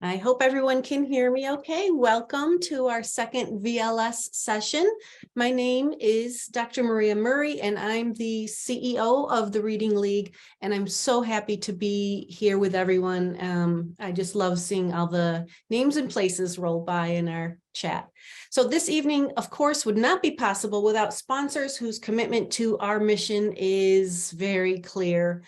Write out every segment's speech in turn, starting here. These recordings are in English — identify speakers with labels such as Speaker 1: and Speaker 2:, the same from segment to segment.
Speaker 1: I hope everyone can hear me okay. Welcome to our second VLS session. My name is Dr. Maria Murray, and I'm the CEO of the Reading League, and I'm so happy to be here with everyone. I just love seeing all the names and places roll by in our chat. So this evening, of course, would not be possible without sponsors whose commitment to our mission is very clear.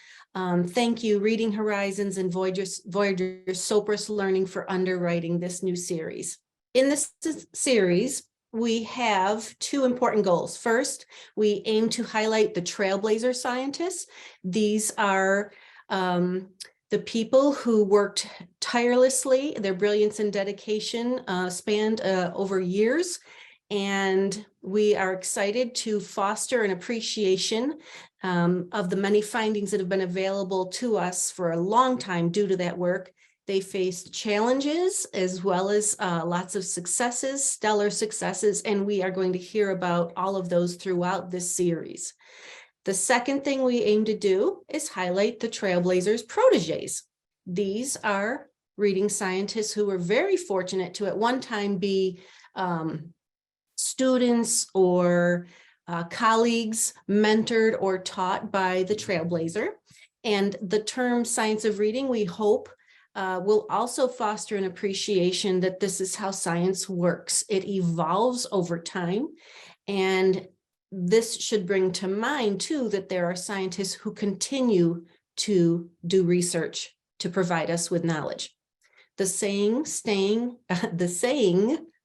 Speaker 1: Thank you, Reading Horizons and Voyager Sopris Learning for underwriting this new series. In this series, we have two important goals. First, we aim to highlight the Trailblazer scientists. These are the people who worked tirelessly. Their brilliance and dedication spanned over years. And we are excited to foster an appreciation of the many findings that have been available to us for a long time due to that work. They faced challenges as well as lots of successes, stellar successes, and we are going to hear about all of those throughout this series. The second thing we aim to do is highlight the Trailblazers' proteges. These are reading scientists who were very fortunate to at one time be students or colleagues mentored or taught by the Trailblazer. And the term science of reading, we hope, will also foster an appreciation that this is how science works. It evolves over time. And this should bring to mind, too, that there are scientists who continue to do research to provide us with knowledge. The saying,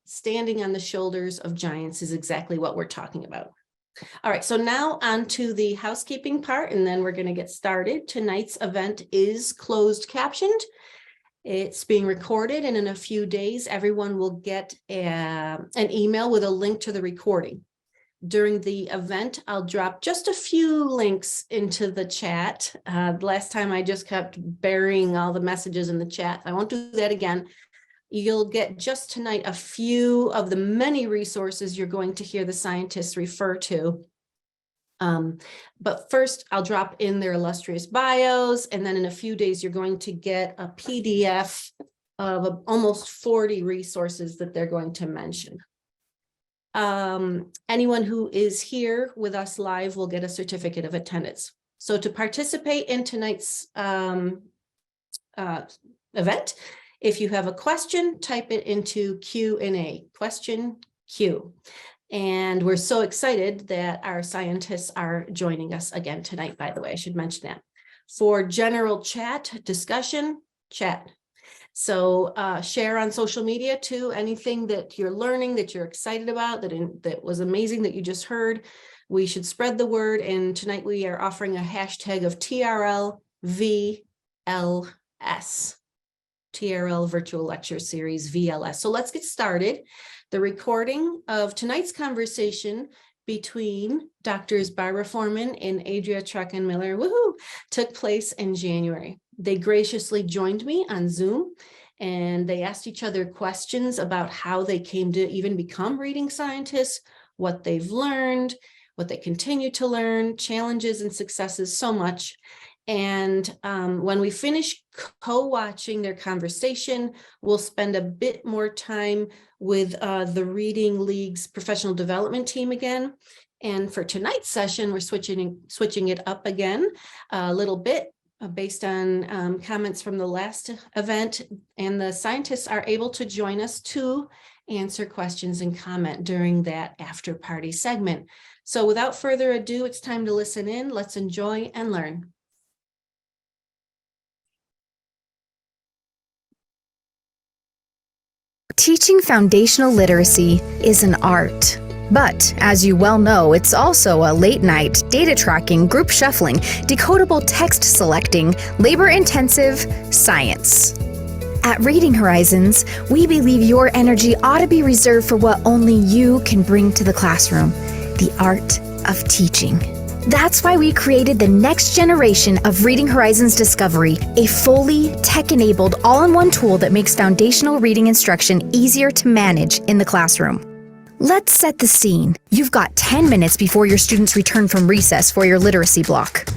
Speaker 1: standing on the shoulders of giants is exactly what we're talking about. All right, so now on to the housekeeping part, and then we're going to get started. Tonight's event is closed captioned. It's being recorded, and in a few days, everyone will get an email with a link to the recording. During the event, I'll drop just a few links into the chat. Last time I just kept burying all the messages in the chat. I won't do that again. You'll get just tonight a few of the many resources you're going to hear the scientists refer to. But first, I'll drop in their illustrious bios, and then in a few days, you're going to get a PDF of almost 40 resources that they're going to mention. Anyone who is here with us live will get a certificate of attendance. So to participate in tonight's event, if you have a question, type it into Q&A, question Q. And we're so excited that our scientists are joining us again tonight, by the way, I should mention that. For general chat, discussion, chat. So share on social media too, anything that you're learning, that you're excited about, that was amazing that you just heard. We should spread the word. And tonight we are offering a hashtag of TRL-VLS. TRL Virtual Lecture Series VLS. So let's get started. The recording of tonight's conversation between Drs. Barbara Foorman and Adrea Truckenmiller, woohoo, took place in January. They graciously joined me on Zoom, and they asked each other questions about how they came to even become reading scientists, what they've learned, what they continue to learn, challenges and successes, so much. And when we finish co-watching their conversation, we'll spend a bit more time with the Reading League's professional development team again. And for tonight's session, we're switching it up again a little bit based on comments from the last event. And the scientists are able to join us to answer questions and comment during that after party segment. So without further ado, it's time to listen in. Let's enjoy and learn.
Speaker 2: Teaching foundational literacy is an art. But, as you well know, it's also a late-night, data tracking, group shuffling, decodable text selecting, labor-intensive science. At Reading Horizons, we believe your energy ought to be reserved for what only you can bring to the classroom, the art of teaching. That's why we created the next generation of Reading Horizons Discovery, a fully tech-enabled all-in-one tool that makes foundational reading instruction easier to manage in the classroom. Let's set the scene. You've got 10 minutes before your students return from recess for your literacy block.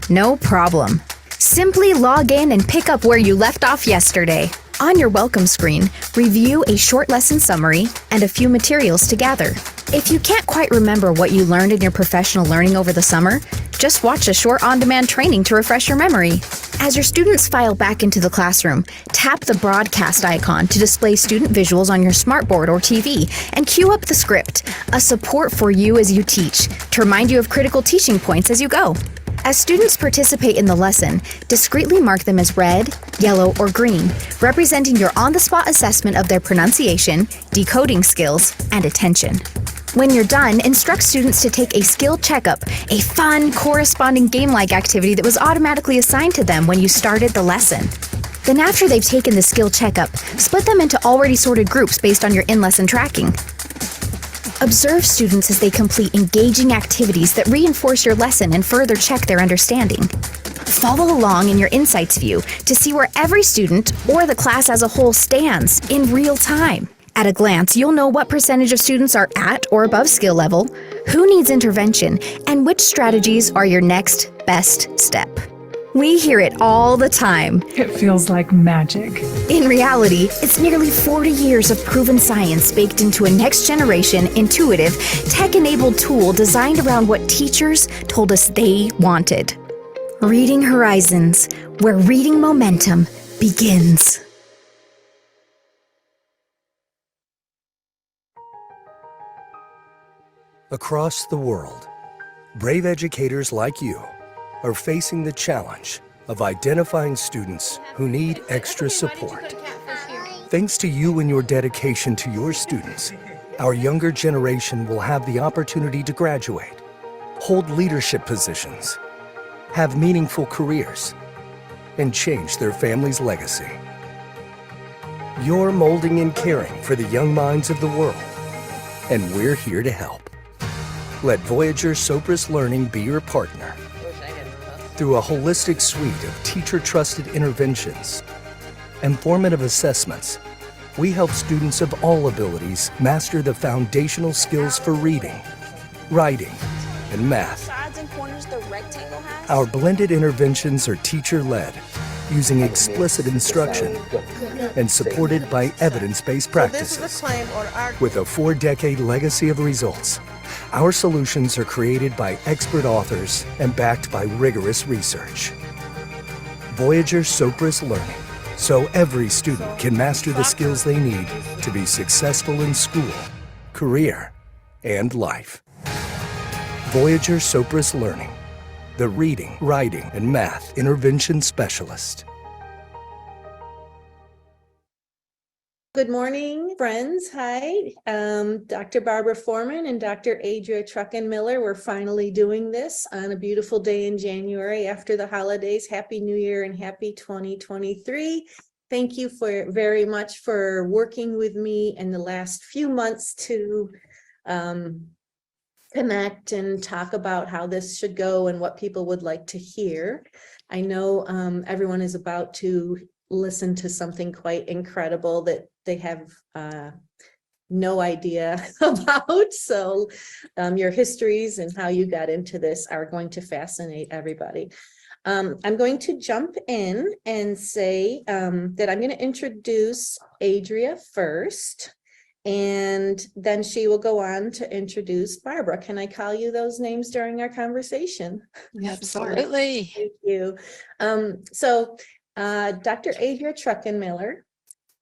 Speaker 2: No problem. Simply log in and pick up where you left off yesterday. On your welcome screen, review a short lesson summary and a few materials to gather. If you can't quite remember what you learned in your professional learning over the summer, just watch a short on-demand training to refresh your memory. As your students file back into the classroom, tap the broadcast icon to display student visuals on your smartboard or TV and cue up the script, a support for you as you teach, to remind you of critical teaching points as you go. As students participate in the lesson, discreetly mark them as red, yellow, or green, representing your on-the-spot assessment of their pronunciation, decoding skills, and attention. When you're done, instruct students to take a skill checkup, a fun, corresponding game-like activity that was automatically assigned to them when you started the lesson. Then after they've taken the skill checkup, split them into already sorted groups based on your in-lesson tracking. Observe students as they complete engaging activities that reinforce your lesson and further check their understanding. Follow along in your Insights view to see where every student or the class as a whole stands in real time. At a glance, you'll know what percentage of students are at or above skill level, who needs intervention, and which strategies are your next best step. We hear it all the time.
Speaker 3: It feels like magic.
Speaker 2: In reality, it's nearly 40 years of proven science baked into a next-generation, intuitive, tech-enabled tool designed around what teachers told us they wanted. Reading Horizons, where reading momentum begins.
Speaker 4: Across the world, brave educators like you are facing the challenge of identifying students who need extra support. Thanks to you and your dedication to your students, our younger generation will have the opportunity to graduate, hold leadership positions, have meaningful careers, and change their family's legacy. You're molding and caring for the young minds of the world, and we're here to help. Let Voyager Sopris Learning be your partner. Through a holistic suite of teacher-trusted interventions and formative assessments, we help students of all abilities master the foundational skills for reading, writing, and math. Our blended interventions are teacher-led, using explicit instruction and supported by evidence-based practices. With a 4-decade legacy of results, our solutions are created by expert authors and backed by rigorous research. Voyager Sopris Learning, so every student can master the skills they need to be successful in school, career, and life. Voyager Sopris Learning, the reading, writing, and math intervention specialist.
Speaker 1: Good morning, friends. Hi, Dr. Barbara Foorman and Dr. Adrea Truckenmiller. We're finally doing this on a beautiful day in January after the holidays. Happy New Year and happy 2023. Thank you very much for working with me in the last few months to connect and talk about how this should go and what people would like to hear. I know everyone is about to listen to something quite incredible that they have no idea about. So your histories and how you got into this are going to fascinate everybody. I'm going to jump in and say that I'm going to introduce Adrea first, and then she will go on to introduce Barbara. Can I call you those names during our conversation?
Speaker 5: Absolutely.
Speaker 1: Thank you. Dr. Adrea Truckenmiller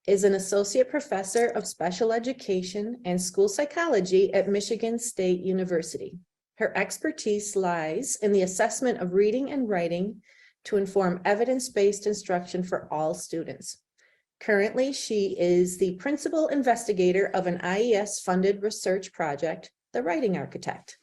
Speaker 1: is an associate professor of special education and school psychology at Michigan State University. Her expertise lies in the assessment of reading and writing to inform evidence-based instruction for all students. Currently, she is the principal investigator of an IES-funded research project, The Writing Architect.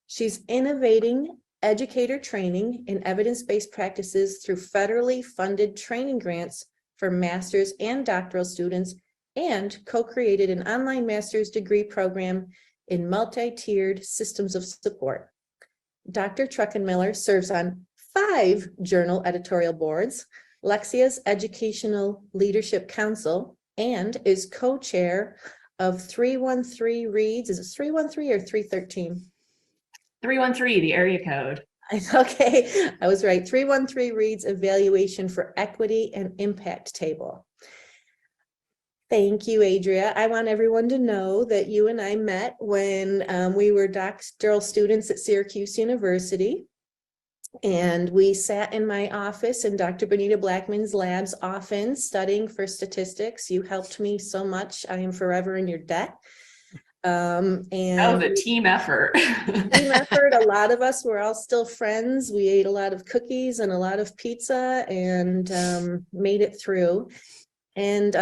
Speaker 1: She's innovating educator training in evidence-based practices through federally funded training grants for master's and doctoral students, and co-created an online master's degree program in multi-tiered systems of support. Dr. Truckenmiller serves on 5 journal editorial boards, Lexia's Educational Leadership Council, and is co-chair of 313 Reads. Is it 313 or 313?
Speaker 6: 313, the area code.
Speaker 1: Okay, I was right. 313 Reads Evaluation for Equity and Impact Table. Thank you, Adrea. I want everyone to know that you and I met when we were doctoral students at Syracuse University. And we sat in my office in Dr. Benita Blackman's labs often studying for statistics. You helped me so much. I am forever in your debt. And
Speaker 6: That was a team effort.
Speaker 1: team effort. A lot of us were all still friends. We ate a lot of cookies and a lot of pizza and made it through. And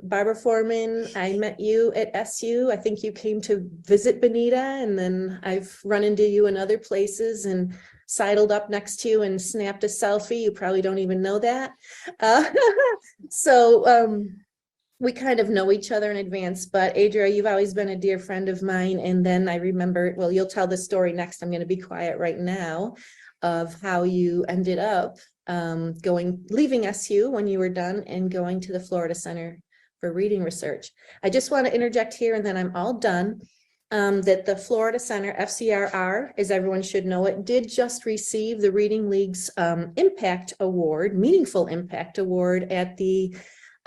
Speaker 1: Barbara Foorman, I met you at SU. I think you came to visit Benita, and then I've run into you in other places and sidled up next to you and snapped a selfie. You probably don't even know that. So we kind of know each other in advance, but Adrea, you've always been a dear friend of mine. And then I remember, well, you'll tell the story next. I'm going to be quiet right now of how you ended up leaving SU when you were done and going to the Florida Center for Reading Research. I just want to interject here, and then I'm all done. That the Florida Center, FCRR, as everyone should know it, did just receive the Reading League's Impact Award, Meaningful Impact Award at the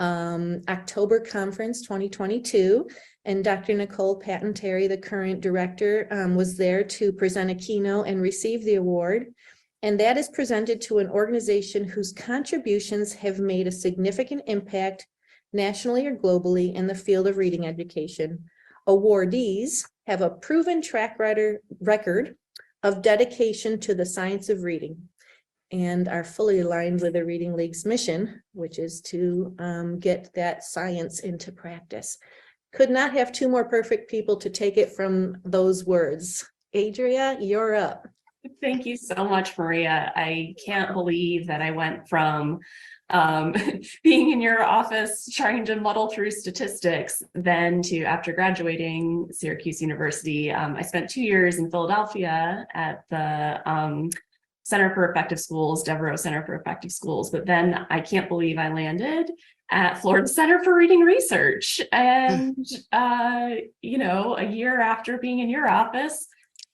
Speaker 1: October Conference 2022. And Dr. Nicole Patton-Terry, the current director, was there to present a keynote and receive the award. And that is presented to an organization whose contributions have made a significant impact nationally or globally in the field of reading education. Awardees have a proven track record of dedication to the science of reading and are fully aligned with the Reading League's mission, which is to get that science into practice. Could not have two more perfect people to take it from those words. Adrea, you're up.
Speaker 6: Thank you so much, Maria. I can't believe that I went from being in your office trying to muddle through statistics, then to, after graduating Syracuse University, I spent 2 years in Philadelphia at the Center for Effective Schools, Devereaux Center for Effective Schools. But then I can't believe I landed at Florida Center for Reading Research. And, you know, a year after being in your office,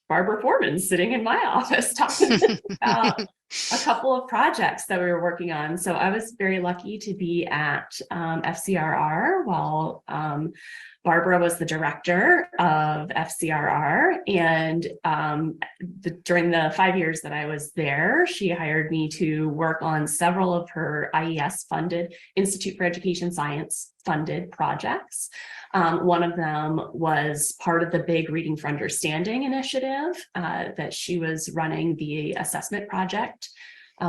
Speaker 6: Barbara Foorman sitting in my office talking about a couple of projects that we were working on. So I was very lucky to be at FCRR while Barbara was the director of FCRR. And during the 5 years that I was there, she hired me to work on several of her IES funded, Institute for Education Science funded projects. One of them was part of the big Reading for Understanding initiative that she was running, the assessment project.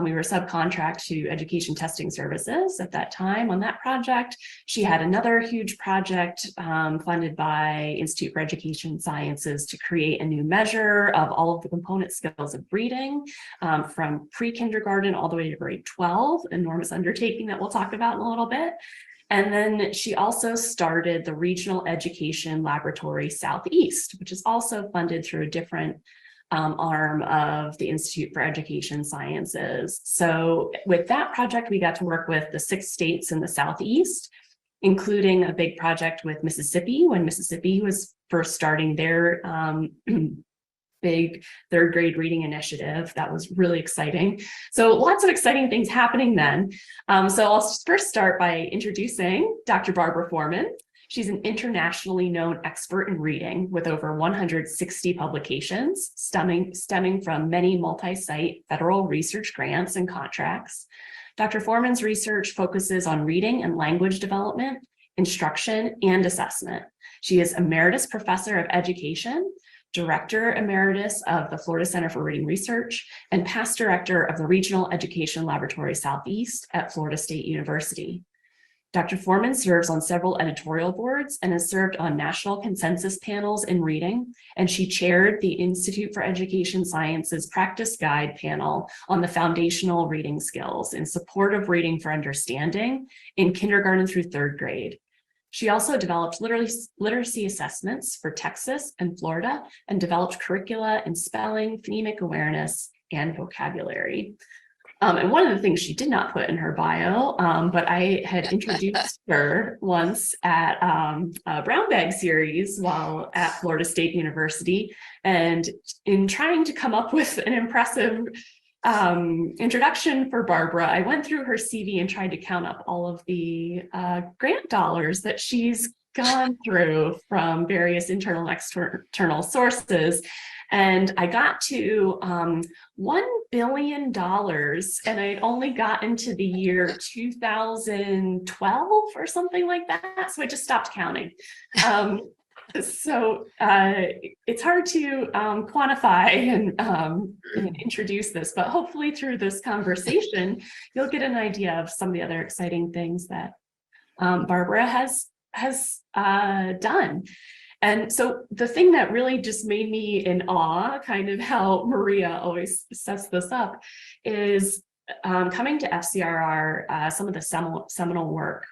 Speaker 6: We were subcontract to Education Testing Services at that time on that project. She had another huge project funded by Institute for Education Sciences to create a new measure of all of the component skills of reading from pre-kindergarten all the way to grade 12, enormous undertaking that we'll talk about in a little bit. And then she also started the Regional Education Laboratory Southeast, which is also funded through a different arm of the Institute for Education Sciences. So with that project, we got to work with the 6 states in the Southeast, including a big project with Mississippi when Mississippi was first starting their big 3rd grade reading initiative. That was really exciting. So lots of exciting things happening then. So I'll first start by introducing Dr. Barbara Foorman. She's an internationally known expert in reading with over 160 publications stemming from many multi-site federal research grants and contracts. Dr. Foorman's research focuses on reading and language development, instruction, and assessment. She is Emeritus Professor of Education, Director Emeritus of the Florida Center for Reading Research, and past Director of the Regional Education Laboratory Southeast at Florida State University. Dr. Foorman serves on several editorial boards and has served on national consensus panels in reading, and she chaired the Institute for Education Sciences Practice Guide panel on the foundational reading skills in support of reading for understanding in kindergarten through 3rd grade. She also developed literacy assessments for Texas and Florida and developed curricula in spelling, phonemic awareness, and vocabulary. And one of the things she did not put in her bio, but I had introduced her once at a brown bag series while at Florida State University. And in trying to come up with an impressive introduction for Barbara, I went through her CV and tried to count up all of the grant dollars that she's gone through from various internal and external sources. And I got to $1 billion, and I'd only gotten to the year 2012 or something like that. So I just stopped counting. So it's hard to quantify and introduce this, but hopefully through this conversation, you'll get an idea of some of the other exciting things that Barbara has done. And so the thing that really just made me in awe, kind of how Maria always sets this up, is coming to FCRR, some of the seminal work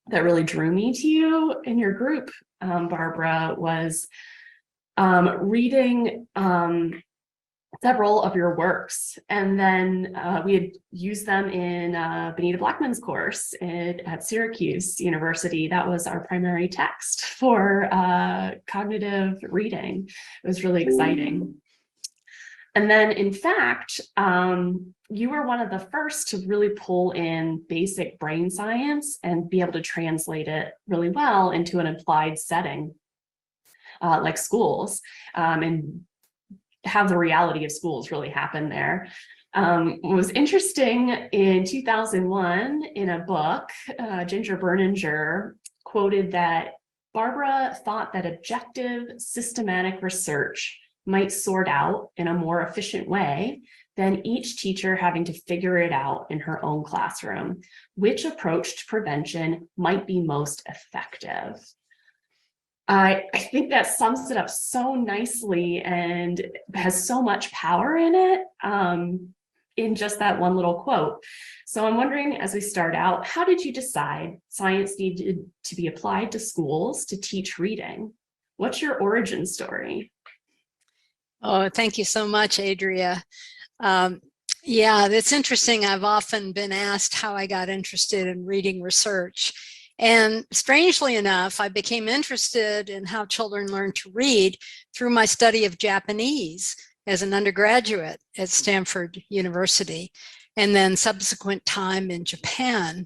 Speaker 6: that really drew me to you in your group, Barbara, was reading several of your works. And then we had used them in Benita Blackman's course at Syracuse University. That was our primary text for cognitive reading. It was really exciting. And then, in fact, you were one of the first to really pull in basic brain science and be able to translate it really well into an applied setting, like schools, and have the reality of schools really happen there. What was interesting, in 2001, in a book, Ginger Berninger quoted that Barbara thought that objective, systematic research might sort out in a more efficient way than each teacher having to figure it out in her own classroom. Which approach to prevention might be most effective? I think that sums it up so nicely and has so much power in it, in just that one little quote. So I'm wondering, as we start out, how did you decide science needed to be applied to schools to teach reading? What's your origin story?
Speaker 5: Oh, thank you so much, Adrea. Yeah, that's interesting. I've often been asked how I got interested in reading research. And strangely enough, I became interested in how children learn to read through my study of Japanese as an undergraduate at Stanford University, and then subsequent time in Japan.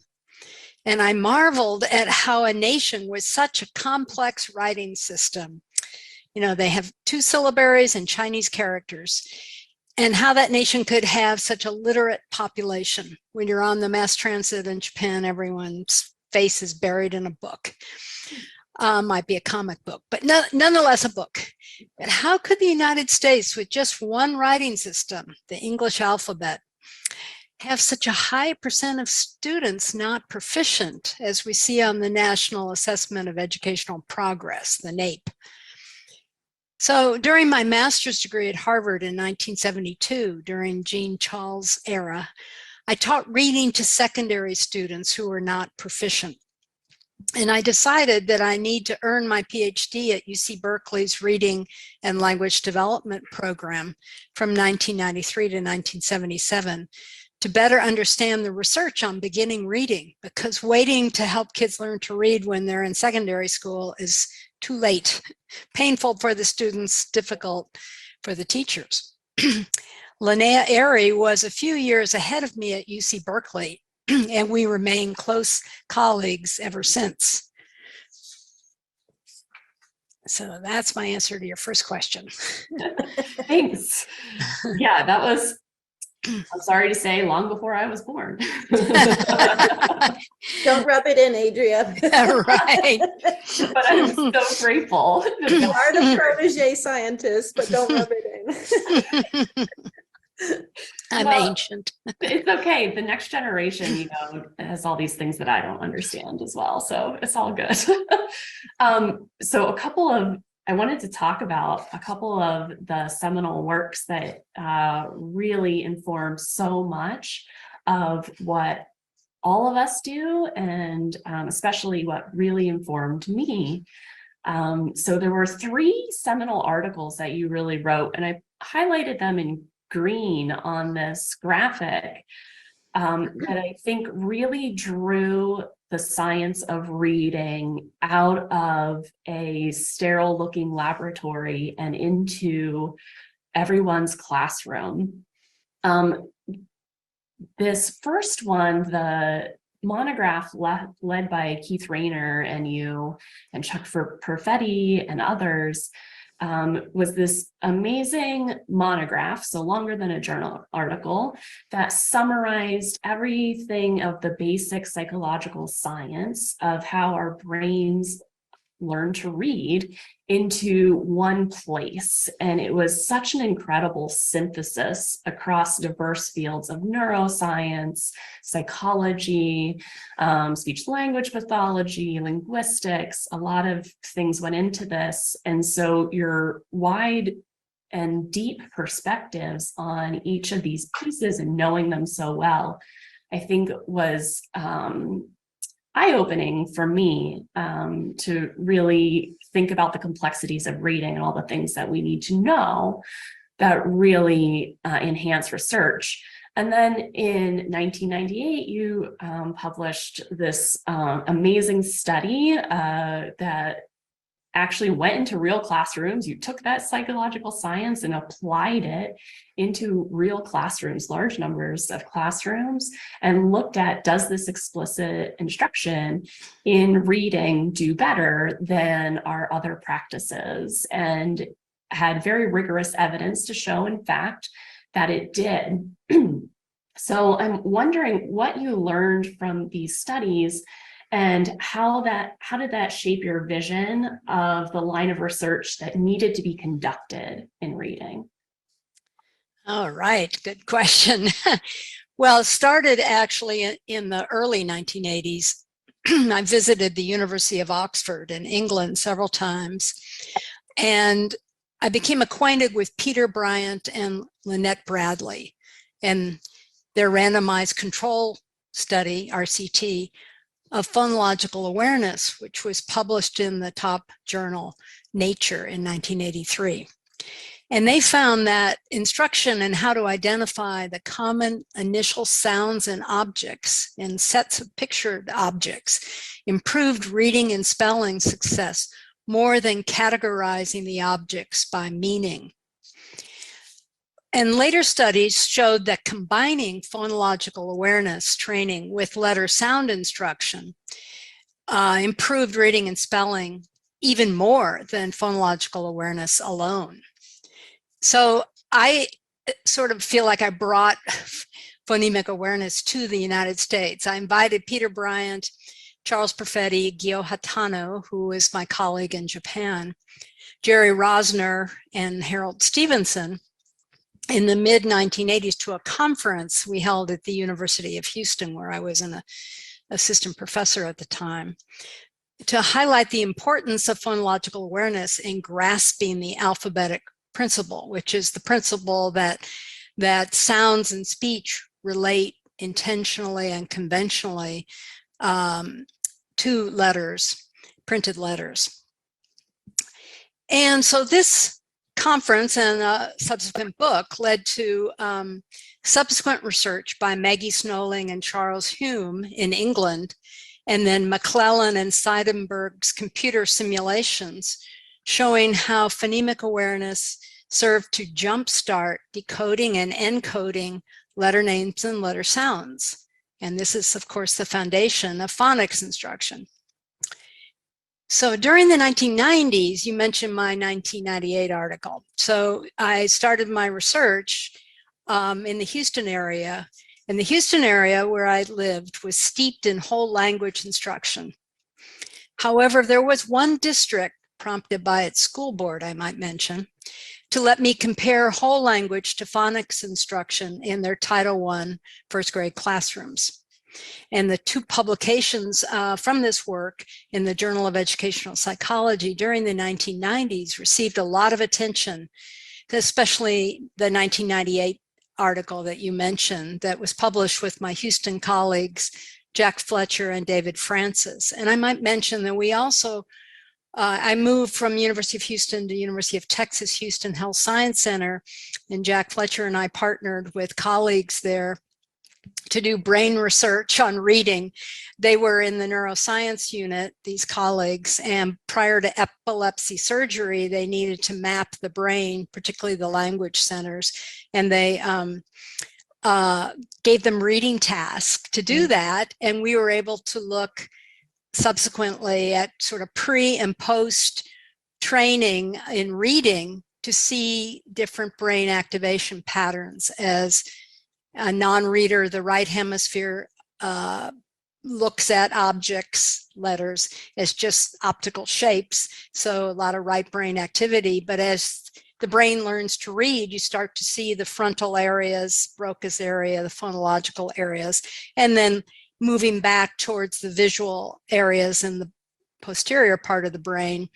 Speaker 5: And I marveled at how a nation with such a complex writing system, you know, they have 2 syllabaries and Chinese characters, and how that nation could have such a literate population. When you're on the mass transit in Japan, everyone's face is buried in a book. Might be a comic book, but nonetheless a book. But how could the United States, with just one writing system, the English alphabet, have such a high percent of students not proficient, as we see on the National Assessment of Educational Progress, the NAEP? So during my master's degree at Harvard in 1972, during Jean Charles' era, I taught reading to secondary students who were not proficient. And I decided that I need to earn my PhD at UC Berkeley's Reading and Language Development Program from 1993 to 1977 to better understand the research on beginning reading, because waiting to help kids learn to read when they're in secondary school is too late, painful for the students, difficult for the teachers. Linnea Airy was a few years ahead of me at UC Berkeley, and we remain close colleagues ever since. So that's my answer to your first question.
Speaker 6: Thanks. Yeah, that was, I'm sorry to say, long before I was born.
Speaker 1: Don't rub it in, Adrea.
Speaker 5: Right.
Speaker 6: But I'm so grateful.
Speaker 1: You are the protege scientist, but don't rub it in.
Speaker 5: I'm ancient.
Speaker 6: It's okay. The next generation, you know, has all these things that I don't understand as well. So it's all good. So I wanted to talk about a couple of the seminal works that really inform so much of what all of us do, and especially what really informed me. So there were 3 seminal articles that you really wrote, and I highlighted them in green on this graphic, that I think really drew the science of reading out of a sterile looking laboratory and into everyone's classroom. This first one, the monograph led by Keith Rayner and you and Chuck Perfetti and others, was this amazing monograph, so longer than a journal article, that summarized everything of the basic psychological science of how our brains learn to read into one place. And it was such an incredible synthesis across diverse fields of neuroscience, psychology, speech language pathology, linguistics. A lot of things went into this. And so your wide and deep perspectives on each of these pieces and knowing them so well, I think was eye-opening for me, to really think about the complexities of reading and all the things that we need to know that really enhance research. And then in 1998, you published this amazing study that actually went into real classrooms. You took that psychological science and applied it into real classrooms, large numbers of classrooms, and looked at, does this explicit instruction in reading do better than our other practices? And had very rigorous evidence to show, in fact, that it did. So I'm wondering what you learned from these studies and how did that shape your vision of the line of research that needed to be conducted in reading?
Speaker 5: All right, good question. Well, it started actually in the early 1980s. I visited the University of Oxford in England several times, and I became acquainted with Peter Bryant and Lynette Bradley and their randomized control study, RCT, of phonological awareness, which was published in the top journal Nature in 1983. And they found that instruction in how to identify the common initial sounds and objects in sets of pictured objects improved reading and spelling success more than categorizing the objects by meaning. And later studies showed that combining phonological awareness training with letter sound instruction improved reading and spelling even more than phonological awareness alone. So I sort of feel like I brought phonemic awareness to the United States. I invited Peter Bryant, Charles Perfetti, Gyo Hatano, who is my colleague in Japan, Jerry Rosner, and Harold Stevenson in the mid-1980s to a conference we held at the University of Houston, where I was an assistant professor at the time, to highlight the importance of phonological awareness in grasping the alphabetic principle, which is the principle that sounds and speech relate intentionally and conventionally to letters, printed letters. And so this conference and a subsequent book led to subsequent research by Maggie Snowling and Charles Hume in England, and then McClellan and Seidenberg's computer simulations showing how phonemic awareness served to jumpstart decoding and encoding letter names and letter sounds. And this is, of course, the foundation of phonics instruction. So during the 1990s, you mentioned my 1998 article. So I started my research in the Houston area. And the Houston area where I lived was steeped in whole language instruction. However, there was one district, prompted by its school board, I might mention, to let me compare whole language to phonics instruction in their Title I first grade classrooms. And the two publications from this work in the Journal of Educational Psychology during the 1990s received a lot of attention, especially the 1998 article that you mentioned that was published with my Houston colleagues, Jack Fletcher and David Francis. And I might mention that we also, I moved from University of Houston to University of Texas, Houston Health Science Center, and Jack Fletcher and I partnered with colleagues there to do brain research on reading. They were in the neuroscience unit, these colleagues, and prior to epilepsy surgery, they needed to map the brain, particularly the language centers. And they gave them reading tasks to do that. And we were able to look subsequently at sort of pre and post training in reading to see different brain activation patterns. As a non-reader, the right hemisphere looks at objects, letters, as just optical shapes. So a lot of right brain activity. But as the brain learns to read, you start to see the frontal areas, Broca's area, the phonological areas, and then moving back towards the visual areas in the posterior part of the brain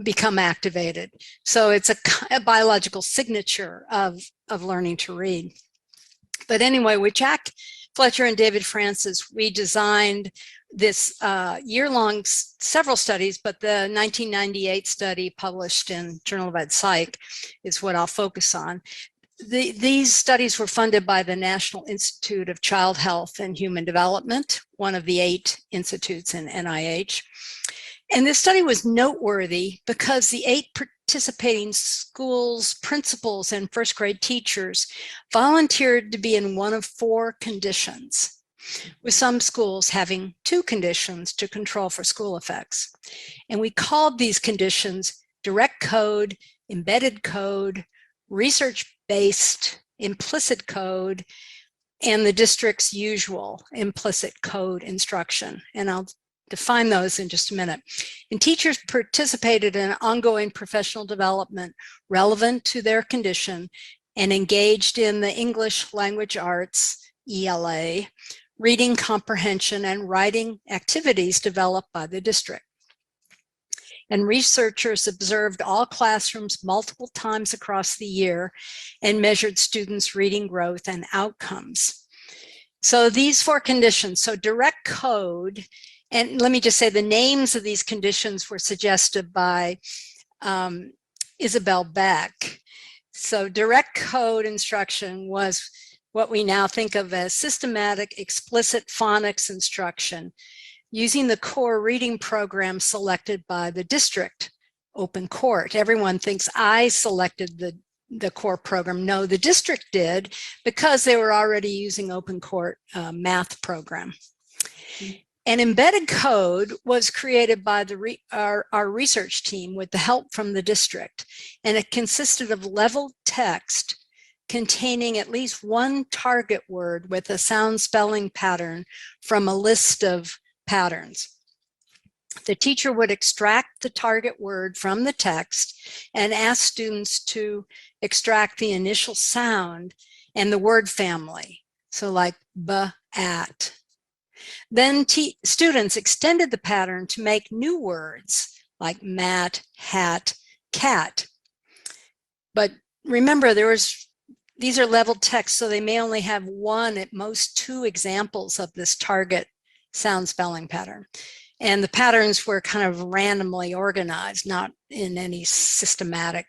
Speaker 5: become activated. So it's a biological signature of learning to read. But anyway, with Jack Fletcher and David Francis, we designed this year-long, several studies, but the 1998 study published in Journal of Ed Psych is what I'll focus on. These studies were funded by the National Institute of Child Health and Human Development, one of the 8 institutes in NIH. And this study was noteworthy because the 8 participating schools, principals, and first grade teachers volunteered to be in one of 4 conditions, with some schools having 2 conditions to control for school effects. And we called these conditions direct code, embedded code, research-based implicit code, and the district's usual implicit code instruction. And I'll define those in just a minute. And teachers participated in ongoing professional development relevant to their condition and engaged in the English language arts, ELA, reading comprehension and writing activities developed by the district. And researchers observed all classrooms multiple times across the year and measured students' reading growth and outcomes. So these 4 conditions, so direct code, and let me just say the names of these conditions were suggested by Isabel Beck. So direct code instruction was what we now think of as systematic explicit phonics instruction using the core reading program selected by the district, Open Court. Everyone thinks I selected the core program. No, the district did because they were already using Open Court math program. And embedded code was created by our research team with the help from the district. And it consisted of level text containing at least 1 target word with a sound spelling pattern from a list of patterns. The teacher would extract the target word from the text and ask students to extract the initial sound and the word family. So like at. Then students extended the pattern to make new words like mat, hat, cat. But remember, these are leveled text, so they may only have 1, at most 2 examples of this target sound spelling pattern. And the patterns were kind of randomly organized, not in any systematic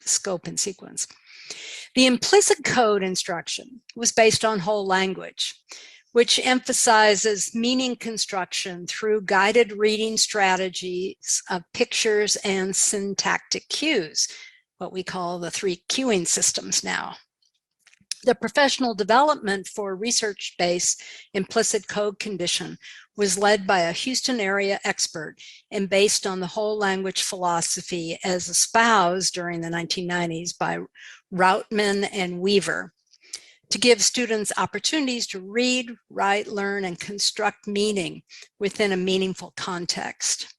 Speaker 5: scope and sequence. The implicit code instruction was based on whole language, which emphasizes meaning construction through guided reading strategies of pictures and syntactic cues, what we call the 3 cueing systems now. The professional development for research-based implicit code condition was led by a Houston area expert and based on the whole language philosophy as espoused during the 1990s by Routman and Weaver, to give students opportunities to read, write, learn, and construct meaning within a meaningful context.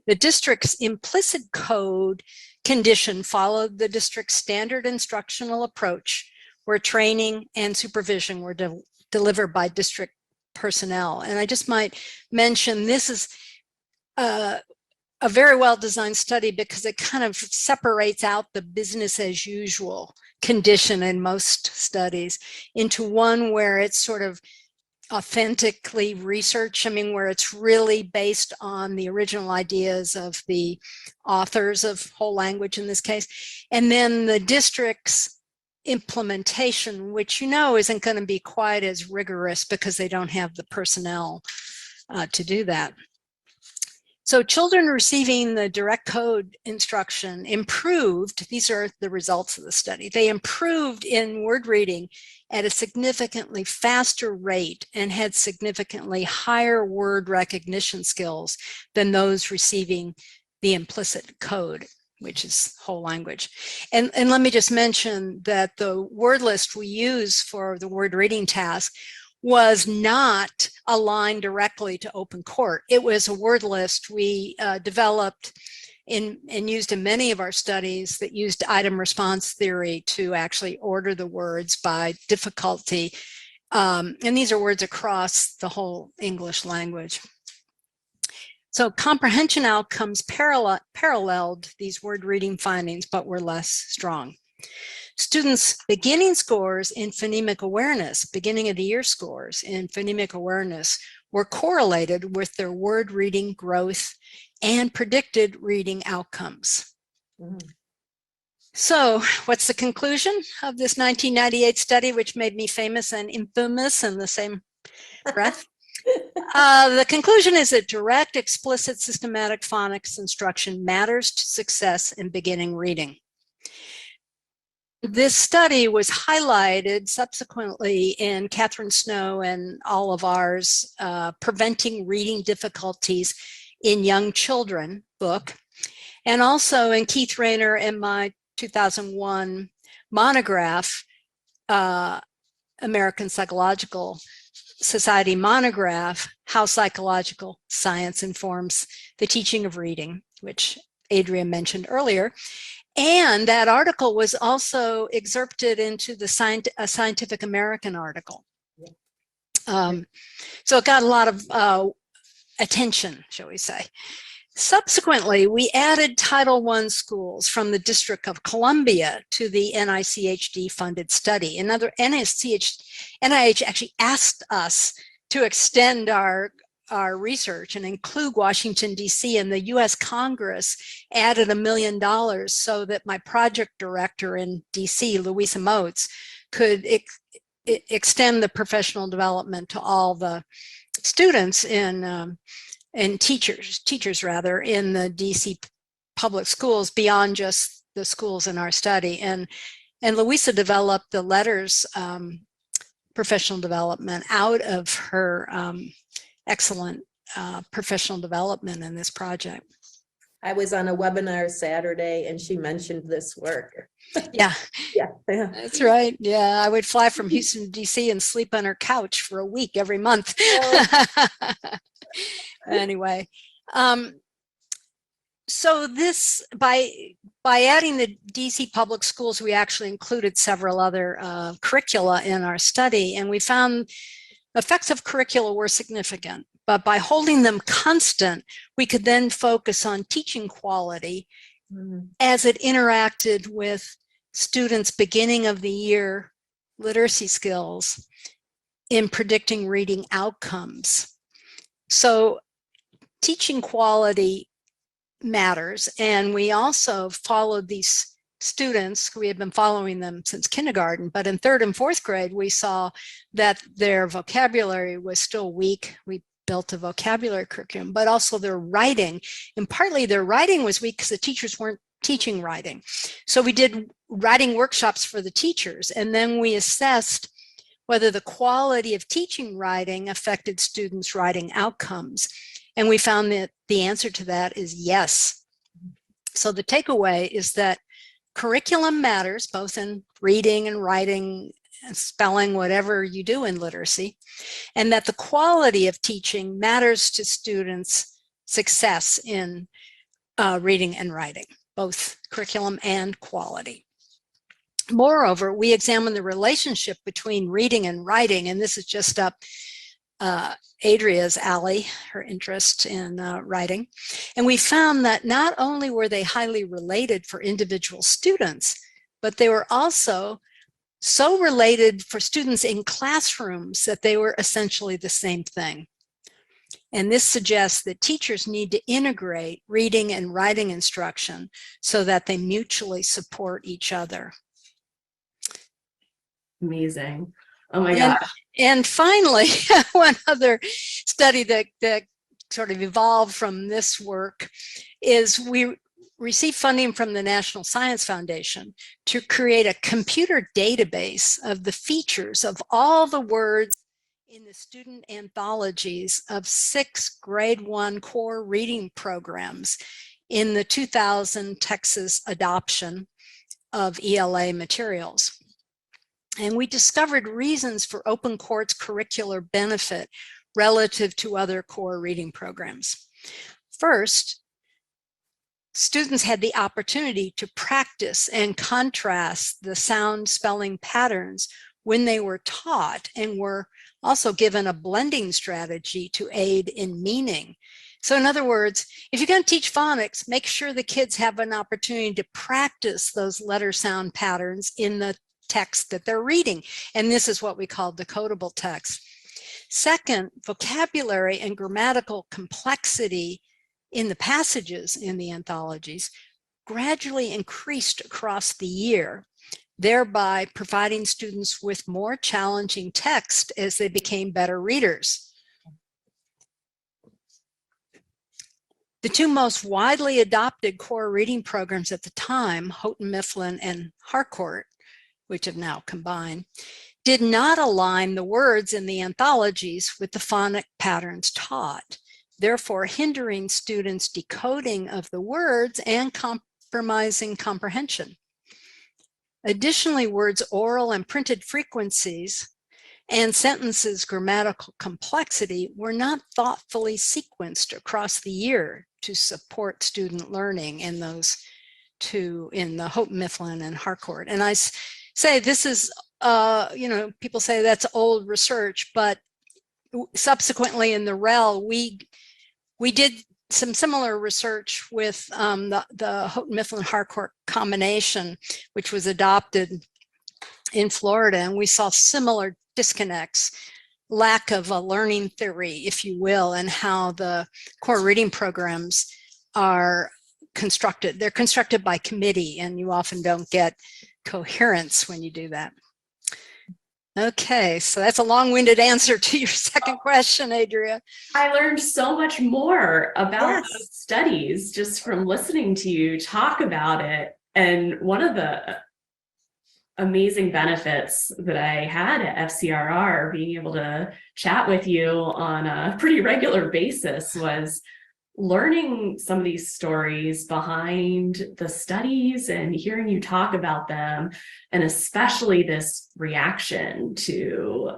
Speaker 5: The district's implicit code condition followed the district's standard instructional approach, where training and supervision were delivered by district personnel. And I just might mention this is a very well-designed study because it kind of separates out the business as usual condition in most studies into one where it's sort of authentically research. I mean, where it's really based on the original ideas of the authors of whole language in this case. And then the district's implementation, which isn't going to be quite as rigorous because they don't have the personnel to do that. So children receiving the direct code instruction improved, these are the results of the study, they improved in word reading at a significantly faster rate and had significantly higher word recognition skills than those receiving the implicit code, which is whole language. And let me just mention that the word list we use for the word reading task was not aligned directly to open court. It was a word list we developed and used in many of our studies that used item response theory to actually order the words by difficulty. And these are words across the whole English language. So comprehension outcomes paralleled these word reading findings, but were less strong. Students' beginning scores in phonemic awareness, beginning of the year scores in phonemic awareness, were correlated with their word reading growth and predicted reading outcomes. So what's the conclusion of this 1998 study, which made me famous and infamous in the same breath? The conclusion is that direct, explicit, systematic phonics instruction matters to success in beginning reading. This study was highlighted subsequently in Catherine Snow and all of ours, Preventing Reading Difficulties in Young Children book, and also in Keith Rayner and my 2001 monograph, American Psychological Society monograph, How Psychological Science Informs the Teaching of Reading, which Adrea mentioned earlier. And that article was also excerpted into the Scientific American article. So it got a lot of attention, shall we say. Subsequently, we added Title I schools from the District of Columbia to the NICHD funded study. Another NIH actually asked us to extend our research and include Washington, D.C., and the U.S. Congress added $1 million so that my project director in D.C., Louisa Moats, could extend the professional development to all the students and teachers rather, in the D.C. public schools beyond just the schools in our study. And Louisa developed the letters professional development out of her excellent professional development in this project.
Speaker 7: I was on a webinar Saturday and she mentioned this work.
Speaker 5: Yeah,
Speaker 7: Yeah.
Speaker 5: that's right. Yeah, I would fly from Houston to DC and sleep on her couch for a week every month. Anyway, so this, by adding the DC public schools, we actually included several other curricula in our study, and we found effects of curricula were significant. But by holding them constant, we could then focus on teaching quality as it interacted with students' beginning of the year literacy skills in predicting reading outcomes. So teaching quality matters. And we also followed these students. We had been following them since kindergarten, but in 3rd and 4th grade, we saw that their vocabulary was still weak. We built a vocabulary curriculum, but also their writing. And partly their writing was weak because the teachers weren't teaching writing. So we did writing workshops for the teachers, and then we assessed whether the quality of teaching writing affected students' writing outcomes. And we found that the answer to that is yes. So the takeaway is that curriculum matters, both in reading and writing, spelling, whatever you do in literacy, and that the quality of teaching matters to students' success in reading and writing, both curriculum and quality. Moreover, we examined the relationship between reading and writing, and this is just up Adrea's alley, her interest in writing. And we found that not only were they highly related for individual students, but they were also so related for students in classrooms that they were essentially the same thing. And this suggests that teachers need to integrate reading and writing instruction so that they mutually support each other.
Speaker 6: Amazing. Oh my God.
Speaker 5: And finally, one other study that sort of evolved from this work is received funding from the National Science Foundation to create a computer database of the features of all the words in the student anthologies of 6 grade 1 core reading programs in the 2000 Texas adoption of ELA materials. And we discovered reasons for Open Court's curricular benefit relative to other core reading programs. First, students had the opportunity to practice and contrast the sound spelling patterns when they were taught, and were also given a blending strategy to aid in meaning. So in other words, if you're going to teach phonics, make sure the kids have an opportunity to practice those letter sound patterns in the text that they're reading. And this is what we call decodable text. Second, vocabulary and grammatical complexity in the passages in the anthologies gradually increased across the year, thereby providing students with more challenging text as they became better readers. The 2 most widely adopted core reading programs at the time, Houghton Mifflin and Harcourt, which have now combined, did not align the words in the anthologies with the phonic patterns taught, therefore hindering students' decoding of the words and compromising comprehension. Additionally, words' oral and printed frequencies and sentences' grammatical complexity were not thoughtfully sequenced across the year to support student learning in those 2, in the Houghton Mifflin and Harcourt. And I say this is, people say that's old research, but subsequently in the REL, we did some similar research with the Houghton Mifflin Harcourt combination, which was adopted in Florida, and we saw similar disconnects, lack of a learning theory, if you will, and how the core reading programs are constructed. They're constructed by committee, and you often don't get coherence when you do that. Okay, so that's a long-winded answer to your second question, Adrea.
Speaker 6: I learned so much more about
Speaker 7: Yes.
Speaker 6: those studies just from listening to you talk about it. And one of the amazing benefits that I had at FCRR, being able to chat with you on a pretty regular basis, was learning some of these stories behind the studies and hearing you talk about them, and especially this reaction to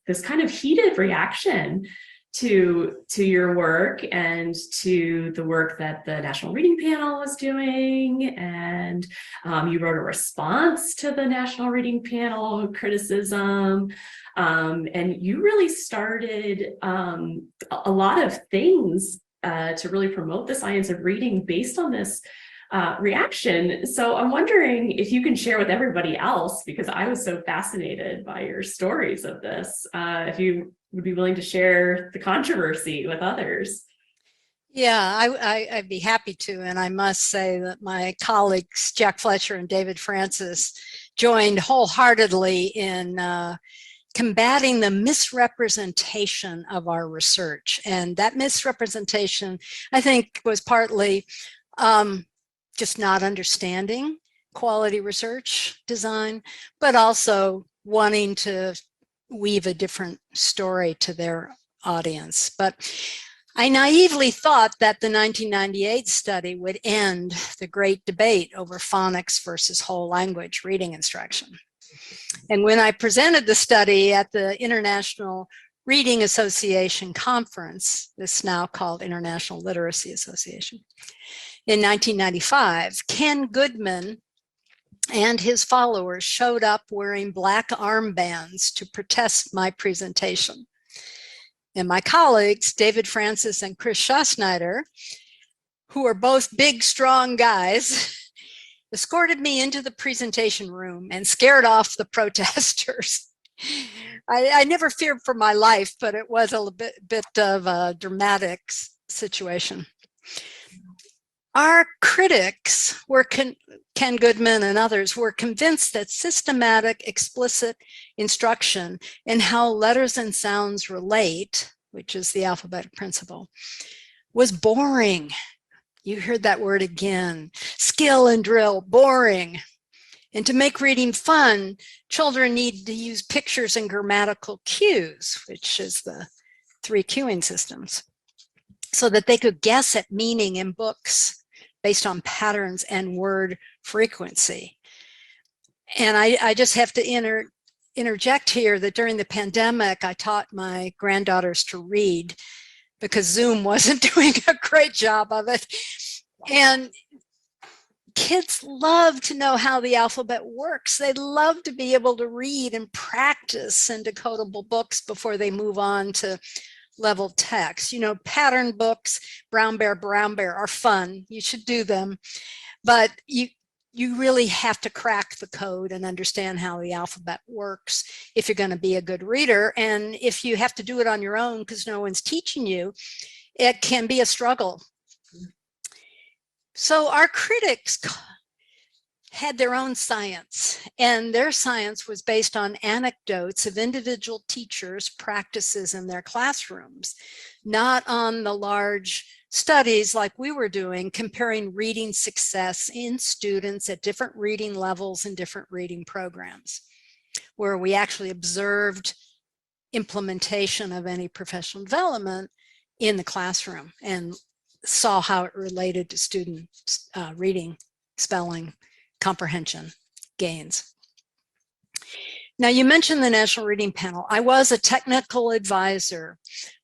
Speaker 6: this kind of heated reaction to your work and to the work that the National Reading Panel was doing. And you wrote a response to the National Reading Panel criticism. And you really started a lot of things to really promote the science of reading based on this reaction. So I'm wondering if you can share with everybody else, because I was so fascinated by your stories of this, if you would be willing to share the controversy with others.
Speaker 5: Yeah, I'd be happy to. And I must say that my colleagues, Jack Fletcher and David Francis, joined wholeheartedly in combating the misrepresentation of our research. And that misrepresentation, I think, was partly just not understanding quality research design, but also wanting to weave a different story to their audience. But I naively thought that the 1998 study would end the great debate over phonics versus whole language reading instruction. And when I presented the study at the International Reading Association conference, this now called International Literacy Association, in 1995, Ken Goodman and his followers showed up wearing black armbands to protest my presentation. And my colleagues, David Francis and Chris Schassneider, who are both big, strong guys, escorted me into the presentation room and scared off the protesters. I never feared for my life, but it was a bit of a dramatic situation. Our critics were Ken Goodman and others were convinced that systematic, explicit instruction in how letters and sounds relate, which is the alphabetic principle, was boring, You heard that word again. Skill and drill, boring. And to make reading fun, children need to use pictures and grammatical cues, which is the 3 cueing systems, so that they could guess at meaning in books based on patterns and word frequency. And I just have to interject here that during the pandemic, I taught my granddaughters to read because Zoom wasn't doing a great job of it. And kids love to know how the alphabet works. They love to be able to read and practice in decodable books before they move on to level text. You know, pattern books, Brown Bear are fun. You should do them. But you really have to crack the code and understand how the alphabet works if you're going to be a good reader. And if you have to do it on your own because no one's teaching you, it can be a struggle. So our critics had their own science, and their science was based on anecdotes of individual teachers' practices in their classrooms, not on the large studies like we were doing, comparing reading success in students at different reading levels and different reading programs, where we actually observed implementation of any professional development in the classroom and saw how it related to student reading, spelling, comprehension gains. Now, you mentioned the National Reading Panel. I was a technical advisor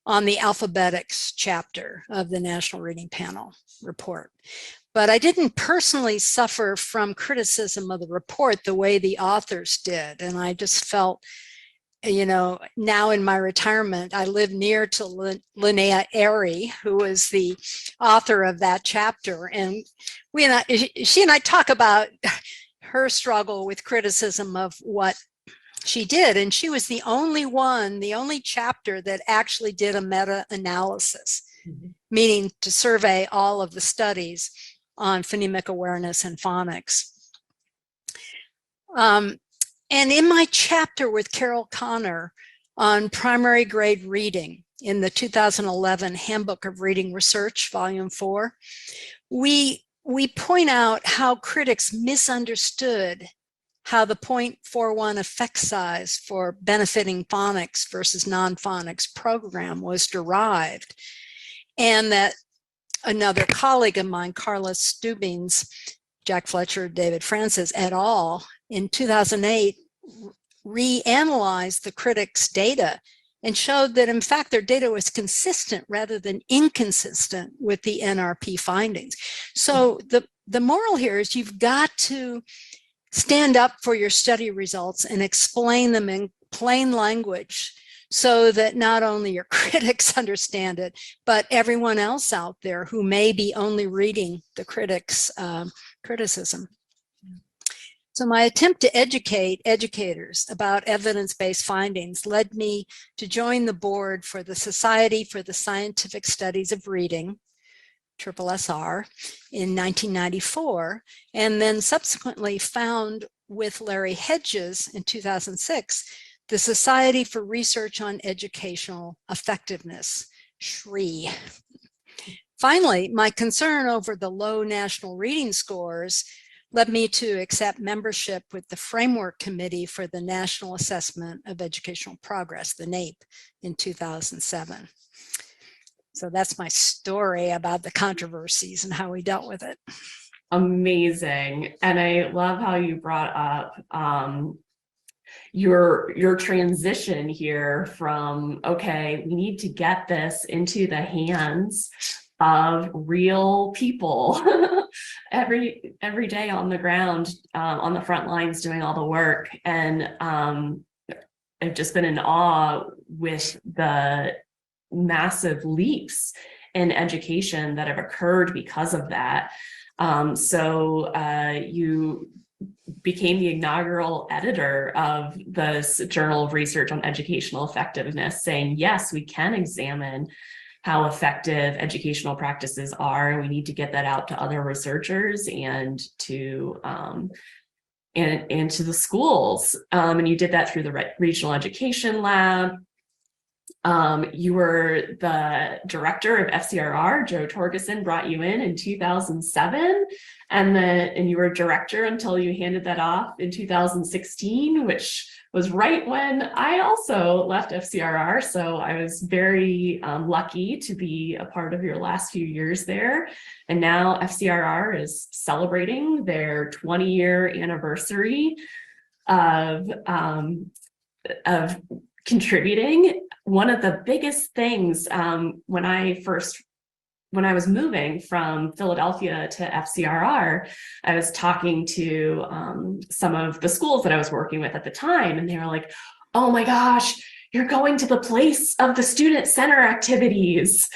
Speaker 5: on the alphabetics chapter of the National Reading Panel report, but I didn't personally suffer from criticism of the report the way the authors did. And I just felt, you know, now in my retirement, I live near to Linnea Airy, who is the author of that chapter. And she and I talk about her struggle with criticism of what she did. And she was the only chapter that actually did a meta-analysis, meaning to survey all of the studies on phonemic awareness and phonics. And in my chapter with Carol Connor on primary grade reading in the 2011 Handbook of Reading Research, Volume 4, we point out how critics misunderstood how the 0.41 effect size for benefiting phonics versus non-phonics program was derived. And that another colleague of mine, Carla Steubings, Jack Fletcher, David Francis et al., in 2008, reanalyzed the critics' data and showed that, in fact, their data was consistent rather than inconsistent with the NRP findings. So the moral here is you've got to stand up for your study results and explain them in plain language so that not only your critics understand it, but everyone else out there who may be only reading the critics' criticism. So my attempt to educate educators about evidence-based findings led me to join the board for the Society for the Scientific Studies of Reading, SSR, in 1994, and then subsequently found with Larry Hedges in 2006, the Society for Research on Educational Effectiveness, SRE. Finally, my concern over the low national reading scores led me to accept membership with the Framework Committee for the National Assessment of Educational Progress, the NAEP, in 2007. So that's my story about the controversies and how we dealt with it.
Speaker 6: Amazing. And I love how you brought up your transition here from, okay, we need to get this into the hands of real people every day on the ground, on the front lines doing all the work. And I've just been in awe with the massive leaps in education that have occurred because of that. So you became the inaugural editor of the Journal of Research on Educational Effectiveness, saying, yes, we can examine how effective educational practices are, and we need to get that out to other researchers and to the schools. And you did that through the Regional Education Lab. You were the director of FCRR. Joe Torgerson brought you in 2007, and you were director until you handed that off in 2016, which was right when I also left FCRR. So I was very lucky to be a part of your last few years there. And now FCRR is celebrating their 20-year anniversary of contributing. One of the biggest things when I was moving from Philadelphia to FCRR, I was talking to some of the schools that I was working with at the time, and they were like, oh my gosh, you're going to the place of the student center activities.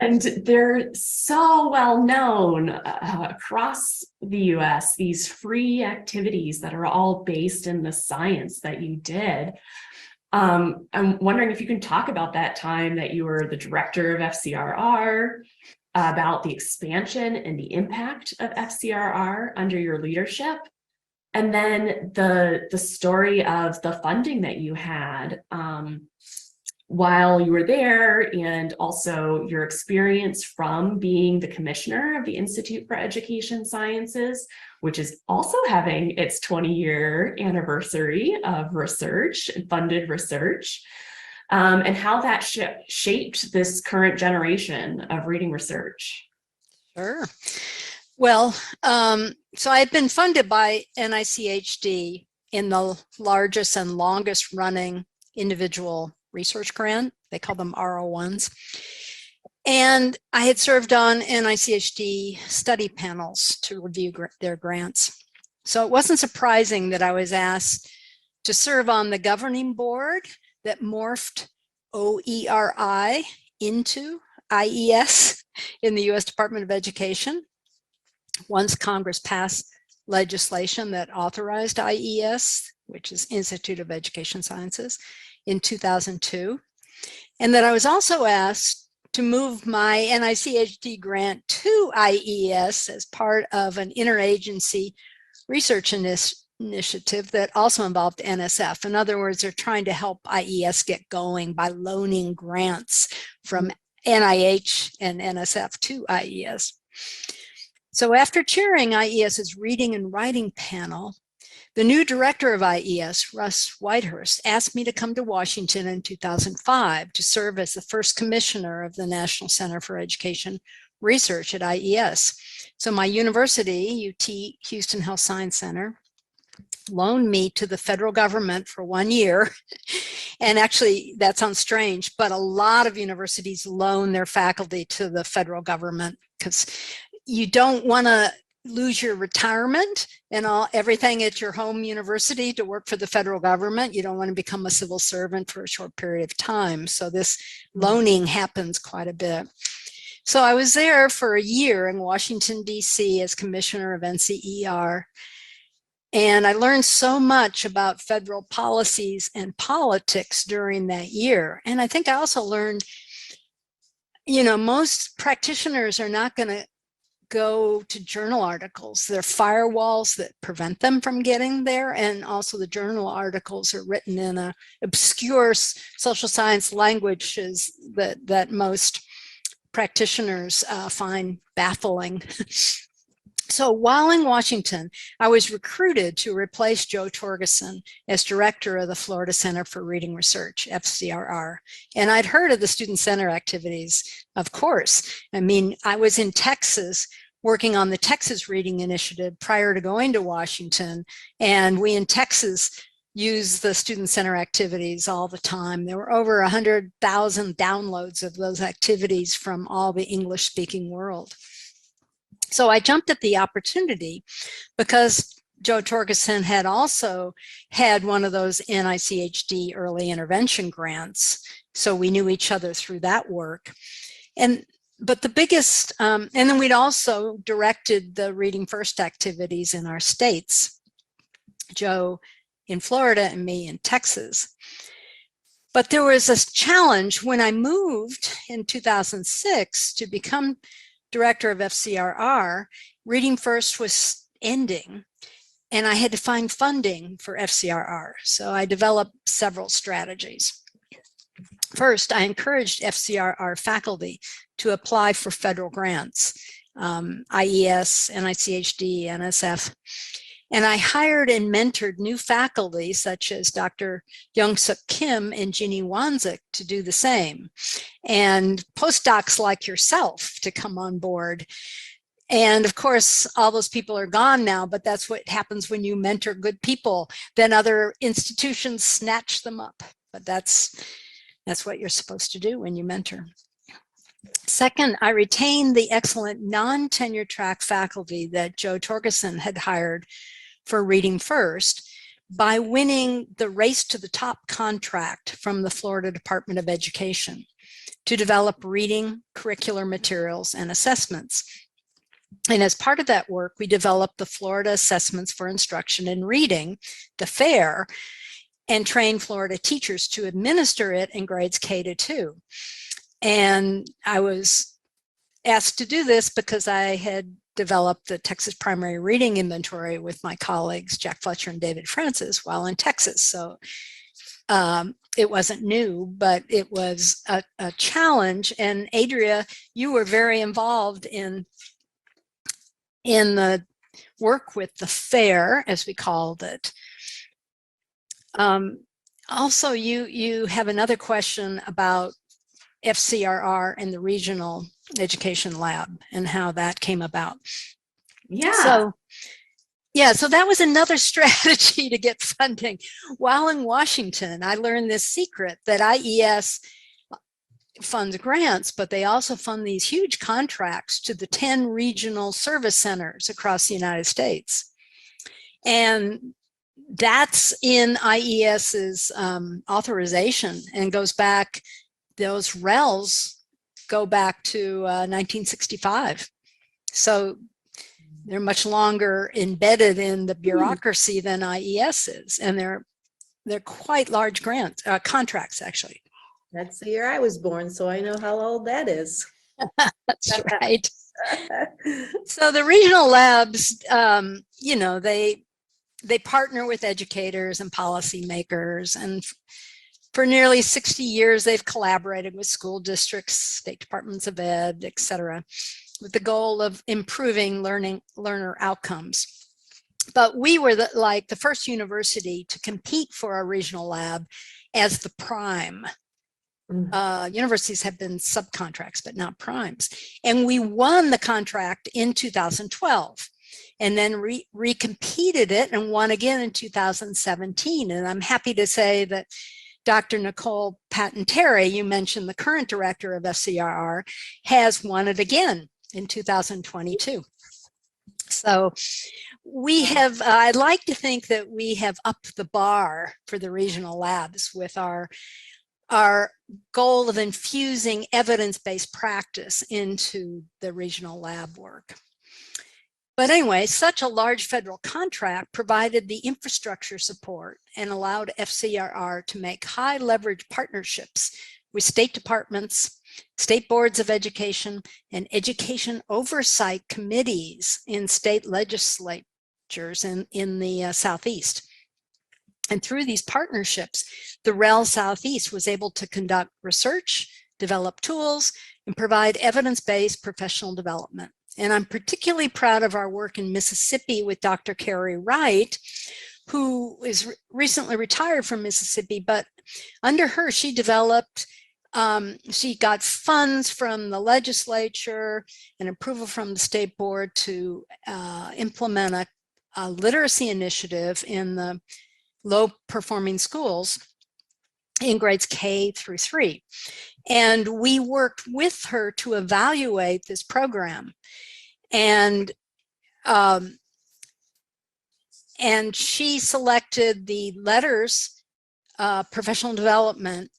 Speaker 6: And they're so well known across the US, these free activities that are all based in the science that you did. I'm wondering if you can talk about that time that you were the director of FCRR, about the expansion and the impact of FCRR under your leadership, and then the story of the funding that you had while you were there, and also your experience from being the commissioner of the Institute for Education Sciences, which is also having its 20-year anniversary of research and funded research, and how that shaped this current generation of reading research.
Speaker 5: Sure. Well, so I've been funded by NICHD in the largest and longest running individual research grant. They call them R01s. And I had served on NICHD study panels to review their grants. So it wasn't surprising that I was asked to serve on the governing board that morphed OERI into IES in the US Department of Education. Once Congress passed legislation that authorized IES, which is Institute of Education Sciences, in 2002. And that I was also asked to move my NICHD grant to IES as part of an interagency research initiative that also involved NSF. In other words, they're trying to help IES get going by loaning grants from NIH and NSF to IES. So after chairing IES's reading and writing panel, the new director of IES, Russ Whitehurst, asked me to come to Washington in 2005 to serve as the first commissioner of the National Center for Education Research at IES. So my university, UT Houston Health Science Center, loaned me to the federal government for 1 year. And actually, that sounds strange, but a lot of universities loan their faculty to the federal government because you don't want to lose your retirement and everything at your home university to work for the federal government. You don't want to become a civil servant for a short period of time. So this loaning happens quite a bit. So I was there for a year in Washington, D.C. as commissioner of NCER. And I learned so much about federal policies and politics during that year. And I think I also learned, most practitioners are not going to go to journal articles. There are firewalls that prevent them from getting there. And also the journal articles are written in a obscure social science languages that most practitioners find baffling. So while in Washington, I was recruited to replace Joe Torgerson as director of the Florida Center for Reading Research, FCRR. And I'd heard of the student center activities, of course. I mean, I was in Texas working on the Texas Reading Initiative prior to going to Washington. And we in Texas use the student center activities all the time. There were over 100,000 downloads of those activities from all the English-speaking world. So I jumped at the opportunity because Joe Torgerson had also had one of those NICHD early intervention grants. So we knew each other through that work. But the biggest, and then we'd also directed the Reading First activities in our states, Joe in Florida and me in Texas. But there was a challenge when I moved in 2006 to become director of FCRR. Reading First was ending and I had to find funding for FCRR. So I developed several strategies. First, I encouraged FCRR faculty to apply for federal grants, IES, NICHD, NSF. And I hired and mentored new faculty such as Dr. Young-Suk Kim and Ginny Wanzik to do the same, and postdocs like yourself to come on board. And of course, all those people are gone now, but that's what happens when you mentor good people. Then other institutions snatch them up. But that's what you're supposed to do when you mentor. Second, I retained the excellent non-tenure track faculty that Joe Torgerson had hired for Reading First by winning the Race to the Top contract from the Florida Department of Education to develop reading, curricular materials, and assessments. And as part of that work, we developed the Florida Assessments for Instruction in Reading, the FAIR, and trained Florida teachers to administer it in grades K-2. And I was asked to do this because I had developed the Texas Primary Reading Inventory with my colleagues, Jack Fletcher and David Francis, while in Texas. So it wasn't new, but it was a challenge. And Adrea, you were very involved in the work with the FAIR, as we called it. Also, you have another question about FCRR and the Regional Education Lab and how that came about.
Speaker 6: Yeah.
Speaker 5: So that was another strategy to get funding. While in Washington, I learned this secret that IES funds grants, but they also fund these huge contracts to the 10 regional service centers across the United States. And that's in IES's authorization and goes back, those RELs go back to 1965. So they're much longer embedded in the bureaucracy than IES is. And they're quite large grants, contracts actually.
Speaker 7: That's the year I was born, so I know how old that is.
Speaker 5: That's right. So the regional labs, you know, they partner with educators and policymakers, and for nearly 60 years, they've collaborated with school districts, state departments of ed, et cetera, with the goal of improving learner outcomes. But we were the first university to compete for our regional lab as the prime. Universities have been subcontracts, but not primes. And we won the contract in 2012 and then recompeted it and won again in 2017. And I'm happy to say that Dr. Nicole Patton-Terry, you mentioned the current director of FCRR, has won it again in 2022. So we have, I'd like to think that we have upped the bar for the regional labs with our goal of infusing evidence-based practice into the regional lab work. But anyway, such a large federal contract provided the infrastructure support and allowed FCRR to make high leverage partnerships with state departments, state boards of education, and education oversight committees in state legislatures in the Southeast. And through these partnerships, the REL Southeast was able to conduct research, develop tools, and provide evidence-based professional development. And I'm particularly proud of our work in Mississippi with Dr. Carrie Wright, who is recently retired from Mississippi, but under her, she developed, she got funds from the legislature and approval from the state board to implement a literacy initiative in the low performing schools in grades K-3. And we worked with her to evaluate this program. And she selected the letters, professional development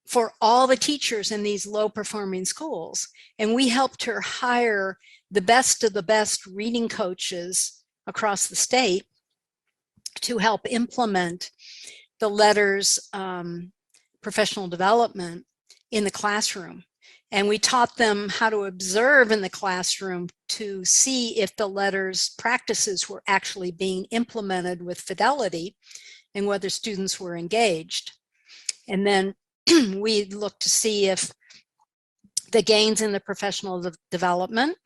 Speaker 5: for all the teachers in these low performing schools. And we helped her hire the best of the best reading coaches across the state to help implement the letters professional development in the classroom. And we taught them how to observe in the classroom to see if the letters practices were actually being implemented with fidelity and whether students were engaged. And then we looked to see if the gains in the professional development,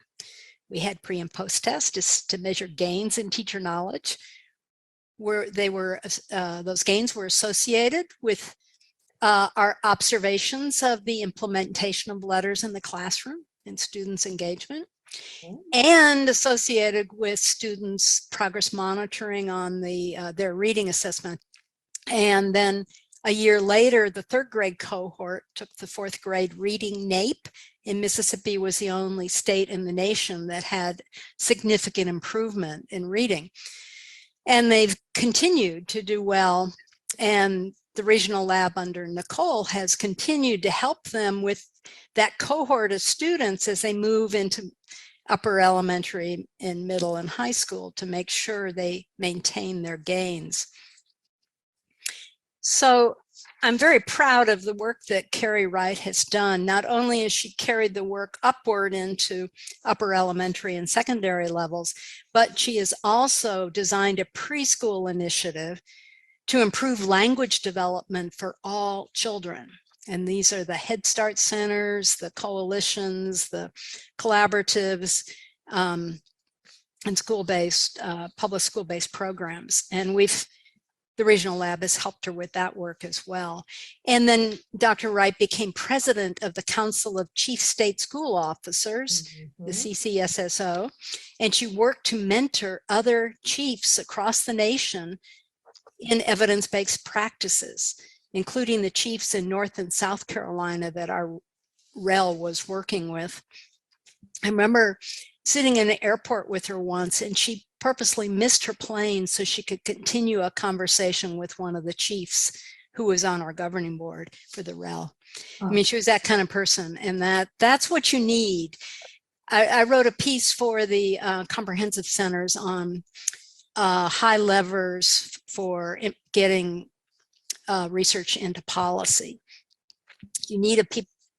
Speaker 5: we had pre and post tests to measure gains in teacher knowledge, those gains were associated with our observations of the implementation of letters in the classroom and students' engagement, and associated with students' progress monitoring on their reading assessment. And then a year later, the 3rd grade cohort took the 4th grade reading NAEP, and Mississippi was the only state in the nation that had significant improvement in reading. And they've continued to do well. And the regional lab under Nicole has continued to help them with that cohort of students as they move into upper elementary and middle and high school to make sure they maintain their gains. So I'm very proud of the work that Carrie Wright has done. Not only has she carried the work upward into upper elementary and secondary levels, but she has also designed a preschool initiative to improve language development for all children. And these are the Head Start centers, the coalitions, the collaboratives, and school-based, public school-based programs. And the regional lab has helped her with that work as well. And then Dr. Wright became president of the Council of Chief State School Officers, the CCSSO, and she worked to mentor other chiefs across the nation in evidence-based practices, including the chiefs in North and South Carolina that our REL was working with. I remember sitting in an airport with her once, and she purposely missed her plane so she could continue a conversation with one of the chiefs who was on our governing board for the REL. I mean, she was that kind of person, and that's what you need. I wrote a piece for the comprehensive centers on high levers for getting research into policy. You need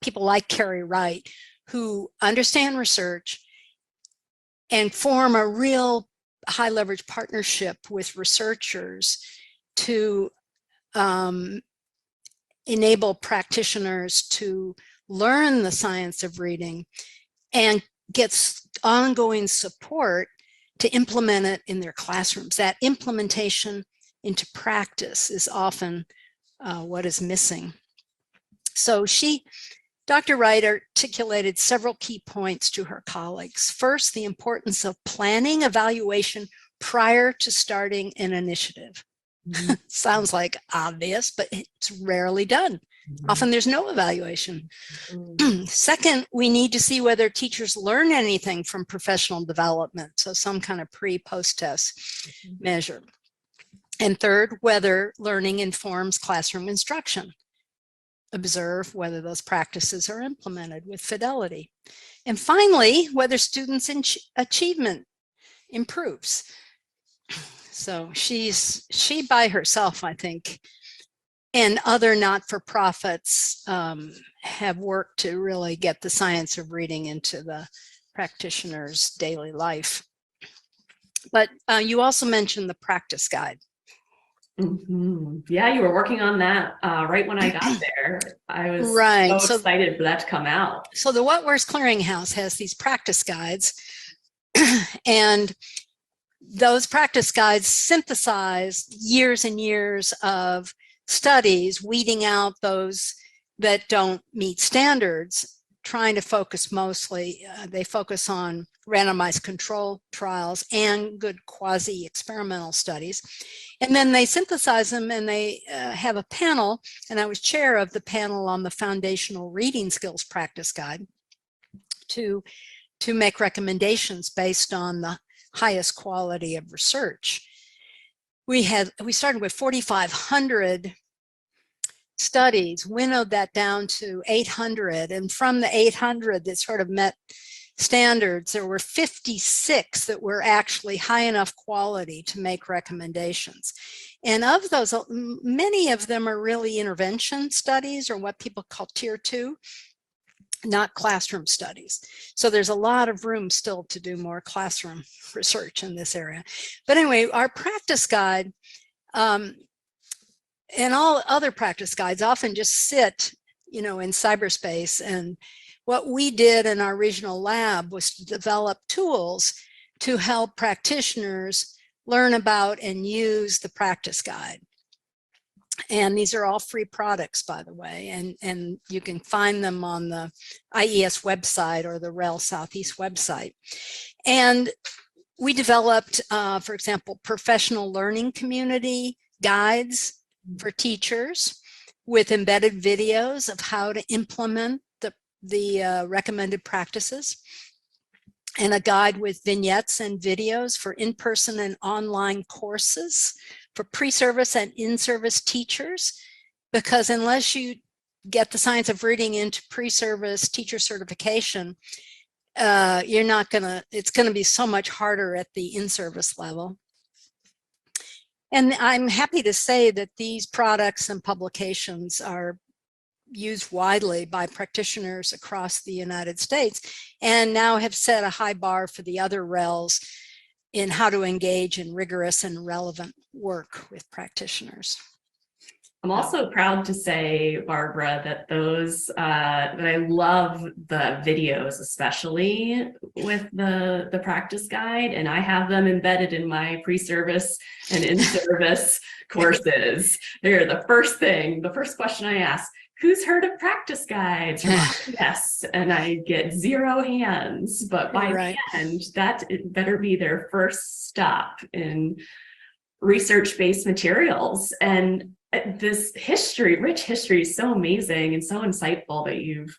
Speaker 5: people like Carrie Wright who understand research and form a real high leverage partnership with researchers to enable practitioners to learn the science of reading and get ongoing support to implement it in their classrooms. That implementation into practice is often what is missing. So Dr. Wright articulated several key points to her colleagues. First, the importance of planning evaluation prior to starting an initiative. Sounds like obvious, but it's rarely done. Often there's no evaluation. Second, we need to see whether teachers learn anything from professional development, so some kind of pre-post test measure. And third, whether learning informs classroom instruction. Observe whether those practices are implemented with fidelity. And finally, whether students' achievement improves. So she by herself, I think, and other not-for-profits have worked to really get the science of reading into the practitioner's daily life. But you also mentioned the practice guide.
Speaker 6: Yeah, you were working on that right when I got there. I was so excited for that to come out.
Speaker 5: So the What Works Clearinghouse has these practice guides, and those practice guides synthesize years and years of studies, weeding out those that don't meet standards, trying to focus mostly, they focus on randomized control trials and good quasi-experimental studies. And then they synthesize them, and they have a panel, and I was chair of the panel on the Foundational Reading Skills Practice Guide to make recommendations based on the highest quality of research. We started with 4,500 studies, winnowed that down to 800, and from the 800 that sort of met standards, there were 56 that were actually high enough quality to make recommendations. And of those, many of them are really intervention studies, or what people call tier 2, not classroom studies. So there's a lot of room still to do more classroom research in this area. But anyway, our practice guide and all other practice guides often just sit, in cyberspace. And what we did in our regional lab was to develop tools to help practitioners learn about and use the practice guide. And these are all free products, by the way, and you can find them on the IES website or the REL Southeast website. And we developed, for example, professional learning community guides for teachers with embedded videos of how to implement the recommended practices, and a guide with vignettes and videos for in-person and online courses for pre-service and in-service teachers, because unless you get the science of reading into pre-service teacher certification, it's going to be so much harder at the in-service level. And I'm happy to say that these products and publications are used widely by practitioners across the United States, and now have set a high bar for the other RELs in how to engage in rigorous and relevant work with practitioners.
Speaker 6: I'm also proud to say, Barbara, that that I love the videos, especially with the practice guide, and I have them embedded in my pre-service and in-service courses. They're the first question I ask. Who's heard of practice guides? Yes, and I get 0 hands, but by the end, that better be their first stop in research-based materials. And this rich history is so amazing and so insightful that you've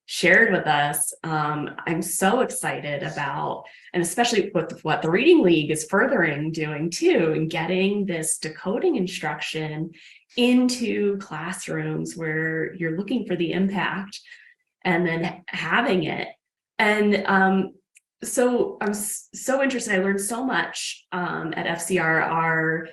Speaker 6: shared with us. I'm so excited about, and especially with what the Reading League is doing too, and getting this decoding instruction into classrooms where you're looking for the impact and then having it. And so I'm so interested. I learned so much at FCRR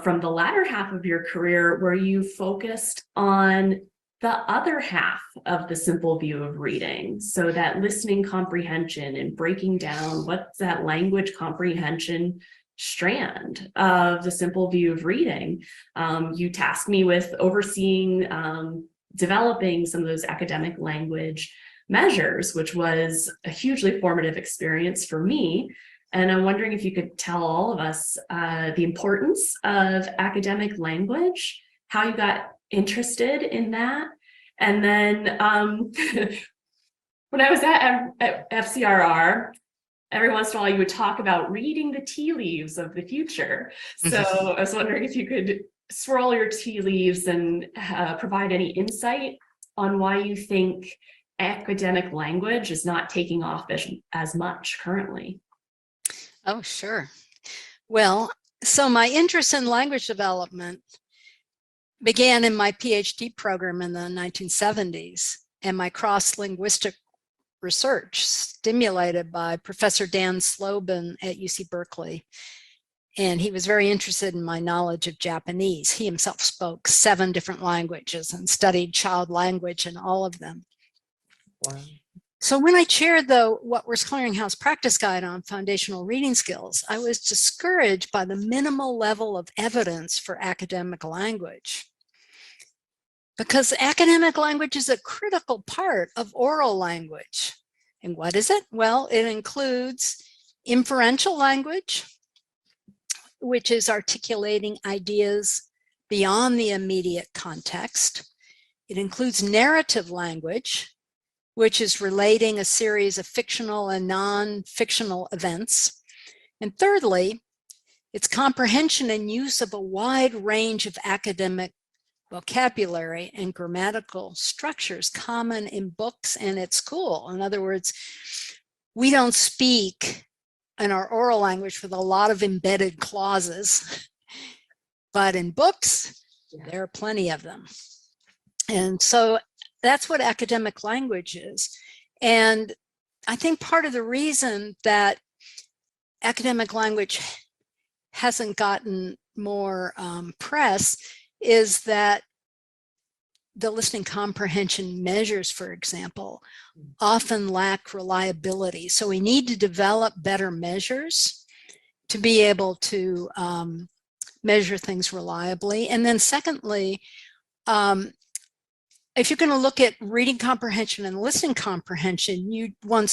Speaker 6: from the latter half of your career, where you focused on the other half of the simple view of reading. So that listening comprehension and breaking down what's that language comprehension strand of the simple view of reading. You tasked me with overseeing developing some of those academic language measures, which was a hugely formative experience for me. And I'm wondering if you could tell all of us the importance of academic language, how you got interested in that. And then when I was at FCRR, every once in a while you would talk about reading the tea leaves of the future. So I was wondering if you could swirl your tea leaves and provide any insight on why you think academic language is not taking off as much currently.
Speaker 5: Oh, sure. Well, so my interest in language development began in my PhD program in the 1970s, and my cross-linguistic research stimulated by Professor Dan Slobin at UC Berkeley. And he was very interested in my knowledge of Japanese. He himself spoke 7 different languages and studied child language in all of them.
Speaker 7: Wow.
Speaker 5: So when I chaired the Wentworth Clearinghouse Practice Guide on Foundational Reading Skills, I was discouraged by the minimal level of evidence for academic language. Because academic language is a critical part of oral language. And what is it? Well, it includes inferential language, which is articulating ideas beyond the immediate context. It includes narrative language, which is relating a series of fictional and non-fictional events. And thirdly, it's comprehension and use of a wide range of academic vocabulary and grammatical structures common in books and at school. In other words, we don't speak in our oral language with a lot of embedded clauses, but in books, there are plenty of them. And so that's what academic language is. And I think part of the reason that academic language hasn't gotten more press is that the listening comprehension measures, for example, often lack reliability. So we need to develop better measures to be able to measure things reliably. And then secondly, if you're going to look at reading comprehension and listening comprehension, you'd want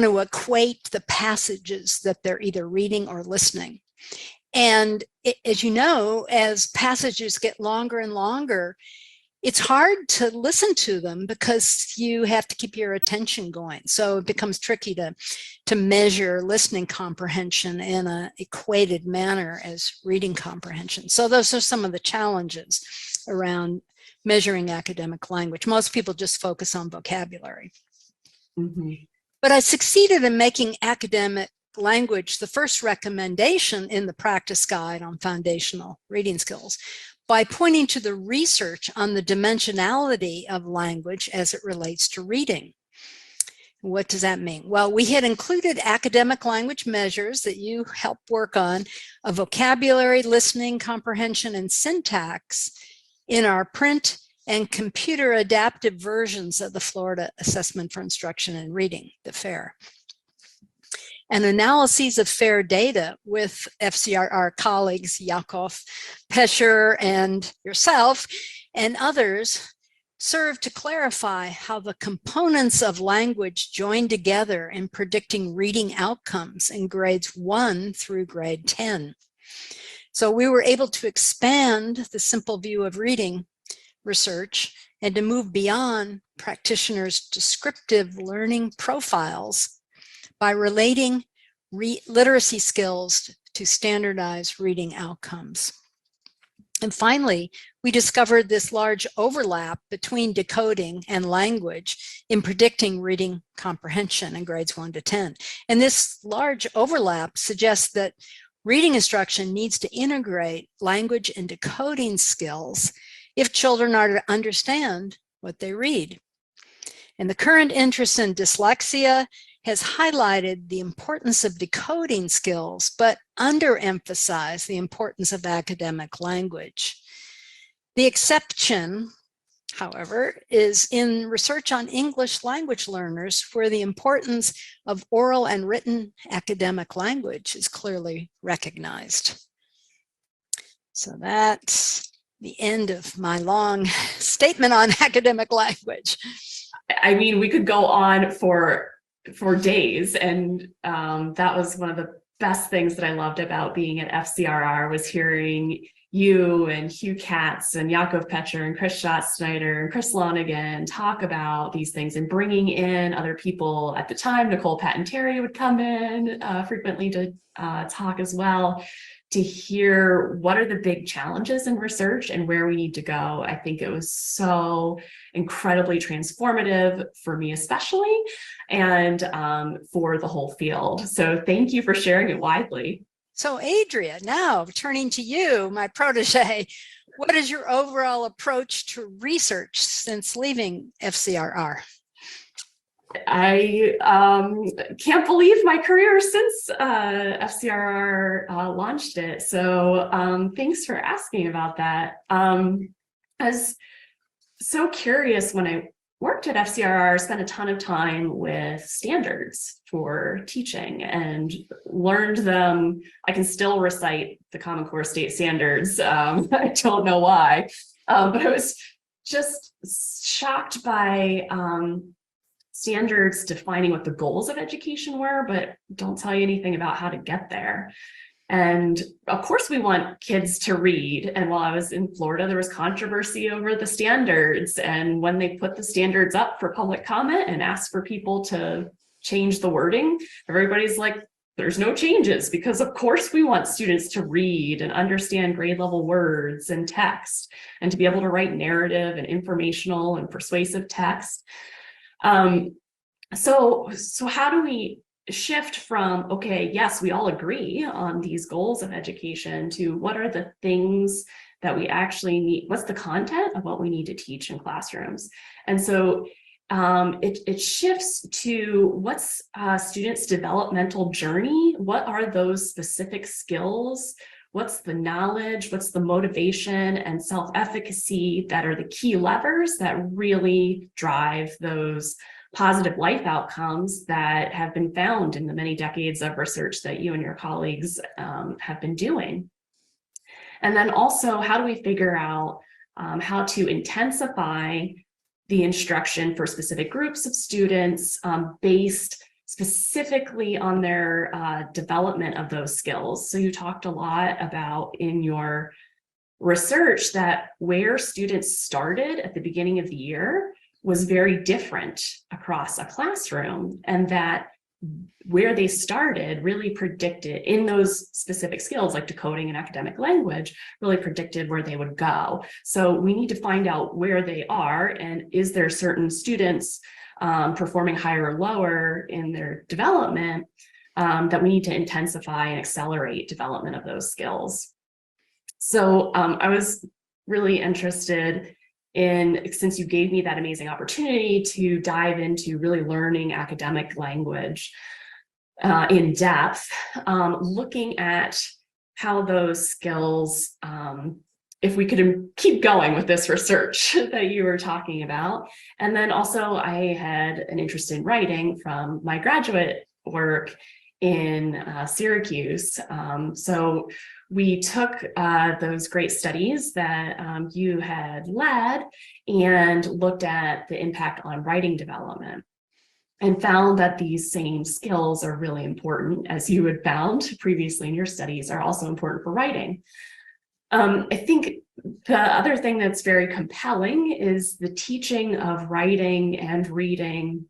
Speaker 5: to equate the passages that they're either reading or listening. And as you know, as passages get longer and longer, it's hard to listen to them because you have to keep your attention going. So it becomes tricky to measure listening comprehension in an equated manner as reading comprehension. So those are some of the challenges around measuring academic language. Most people just focus on vocabulary.
Speaker 6: Mm-hmm.
Speaker 5: But I succeeded in making academic language the first recommendation in the practice guide on foundational reading skills by pointing to the research on the dimensionality of language as it relates to reading. What does that mean? Well, we had included academic language measures that you helped work on of vocabulary, listening, comprehension, and syntax in our print and computer adaptive versions of the Florida Assessment for Instruction and Reading, the FAIR. And analyses of FAIR data with FCRR colleagues, Yakov, Pescher, and yourself, and others serve to clarify how the components of language join together in predicting reading outcomes in grades 1 through grade 10. So we were able to expand the simple view of reading research and to move beyond practitioners' descriptive learning profiles by relating literacy skills to standardized reading outcomes. And finally, we discovered this large overlap between decoding and language in predicting reading comprehension in grades 1 to 10. And this large overlap suggests that reading instruction needs to integrate language and decoding skills if children are to understand what they read. And the current interest in dyslexia has highlighted the importance of decoding skills, but underemphasized the importance of academic language. The exception, however, is in research on English language learners, where the importance of oral and written academic language is clearly recognized. So that's the end of my long statement on academic language.
Speaker 6: I mean, we could go on for days, and that was one of the best things that I loved about being at FCRR was hearing you and Hugh Katz and Yakov Petcher and Chris Schatzsnyder and Chris Lonergan talk about these things and bringing in other people. At the time, Nicole Patenteri would come in frequently to talk as well, to hear what are the big challenges in research and where we need to go. I think it was so incredibly transformative for me especially, and for the whole field. So thank you for sharing it widely.
Speaker 5: So Adrea, now turning to you, my protege, what is your overall approach to research since leaving FCRR?
Speaker 6: I can't believe my career since FCRR launched it. So thanks for asking about that. I was so curious when I worked at FCRR, spent a ton of time with standards for teaching and learned them. I can still recite the Common Core state standards. I don't know why, but I was just shocked by standards defining what the goals of education were, but don't tell you anything about how to get there. And of course we want kids to read. And while I was in Florida, there was controversy over the standards. And when they put the standards up for public comment and asked for people to change the wording, everybody's like, there's no changes, because of course we want students to read and understand grade level words and text and to be able to write narrative and informational and persuasive text. So how do we shift from, okay, yes, we all agree on these goals of education, to what are the things that we actually need? What's the content of what we need to teach in classrooms? And so it shifts to what's students' developmental journey? What are those specific skills? What's the knowledge? What's the motivation and self-efficacy that are the key levers that really drive those positive life outcomes that have been found in the many decades of research that you and your colleagues have been doing? And then also, how do we figure out how to intensify the instruction for specific groups of students based specifically on their development of those skills. So you talked a lot about in your research that where students started at the beginning of the year was very different across a classroom, and that where they started really predicted in those specific skills like decoding and academic language really predicted where they would go. So we need to find out where they are, and is there certain students performing higher or lower in their development that we need to intensify and accelerate development of those skills. So I was really interested in, since you gave me that amazing opportunity to dive into really learning academic language in depth, looking at how those skills, if we could keep going with this research that you were talking about. And then also I had an interest in writing from my graduate work in Syracuse. So we took those great studies that you had led and looked at the impact on writing development, and found that these same skills are really important, as you had found previously in your studies, are also important for writing. I think the other thing that's very compelling is the teaching of writing and reading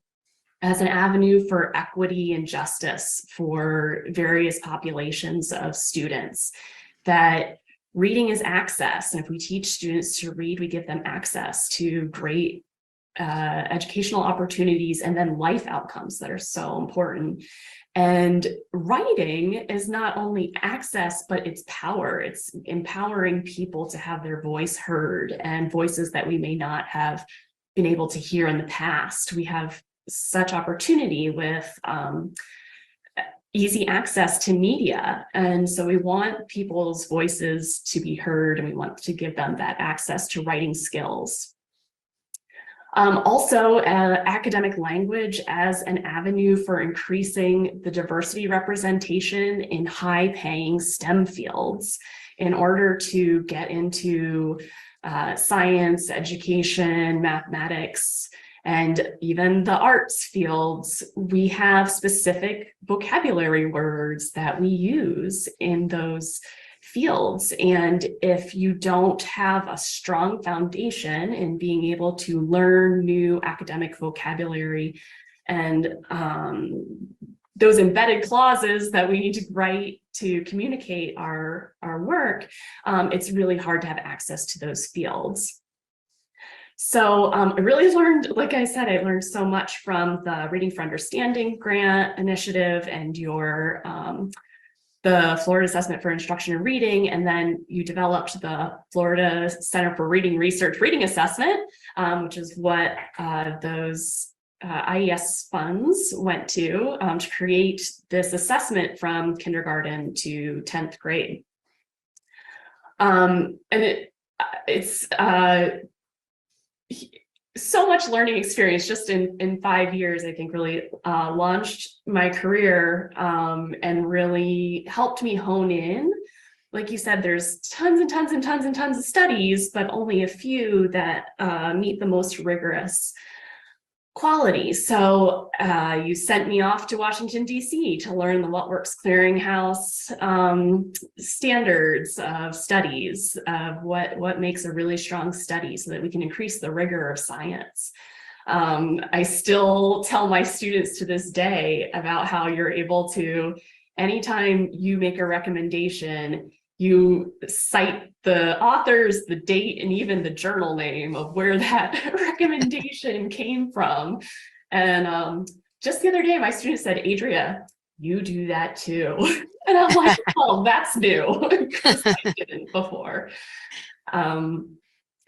Speaker 6: as an avenue for equity and justice for various populations of students, that reading is access. And if we teach students to read, we give them access to great educational opportunities and then life outcomes that are so important. And writing is not only access, but it's power. It's empowering people to have their voice heard, and voices that we may not have been able to hear in the past. We have such opportunity with easy access to media. And so we want people's voices to be heard, and we want to give them that access to writing skills. Also, academic language as an avenue for increasing the diversity representation in high-paying STEM fields in order to get into science, education, mathematics, and even the arts fields. We have specific vocabulary words that we use in those fields. And if you don't have a strong foundation in being able to learn new academic vocabulary and those embedded clauses that we need to write to communicate our work, it's really hard to have access to those fields. So I really learned, like I said, I learned so much from the Reading for Understanding grant initiative and your the Florida Assessment for Instruction and Reading, and then you developed the Florida Center for Reading Research Reading Assessment, which is what those IES funds went to create this assessment from kindergarten to 10th grade. And it's so much learning experience just in 5 years, I think really launched my career and really helped me hone in. Like you said, there's tons and tons and tons and tons of studies, but only a few that meet the most rigorous quality. So you sent me off to Washington, D.C. to learn the What Works Clearinghouse standards of studies, of what makes a really strong study so that we can increase the rigor of science. I still tell my students to this day about how you're able to, anytime you make a recommendation, you cite the authors, the date, and even the journal name of where that recommendation came from. And just the other day, my student said, "Adrea, you do that too." And I'm like, "Oh, that's new," because I didn't before.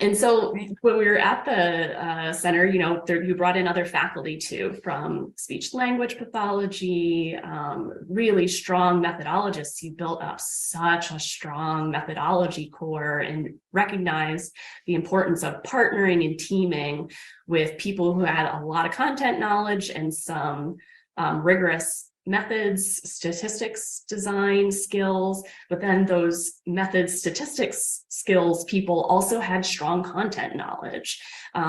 Speaker 6: And so when we were at the center, you know, you brought in other faculty too, from speech language pathology, really strong methodologists. You built up such a strong methodology core and recognized the importance of partnering and teaming with people who had a lot of content knowledge and some rigorous methods, statistics, design skills, but then those methods, statistics skills people also had strong content knowledge,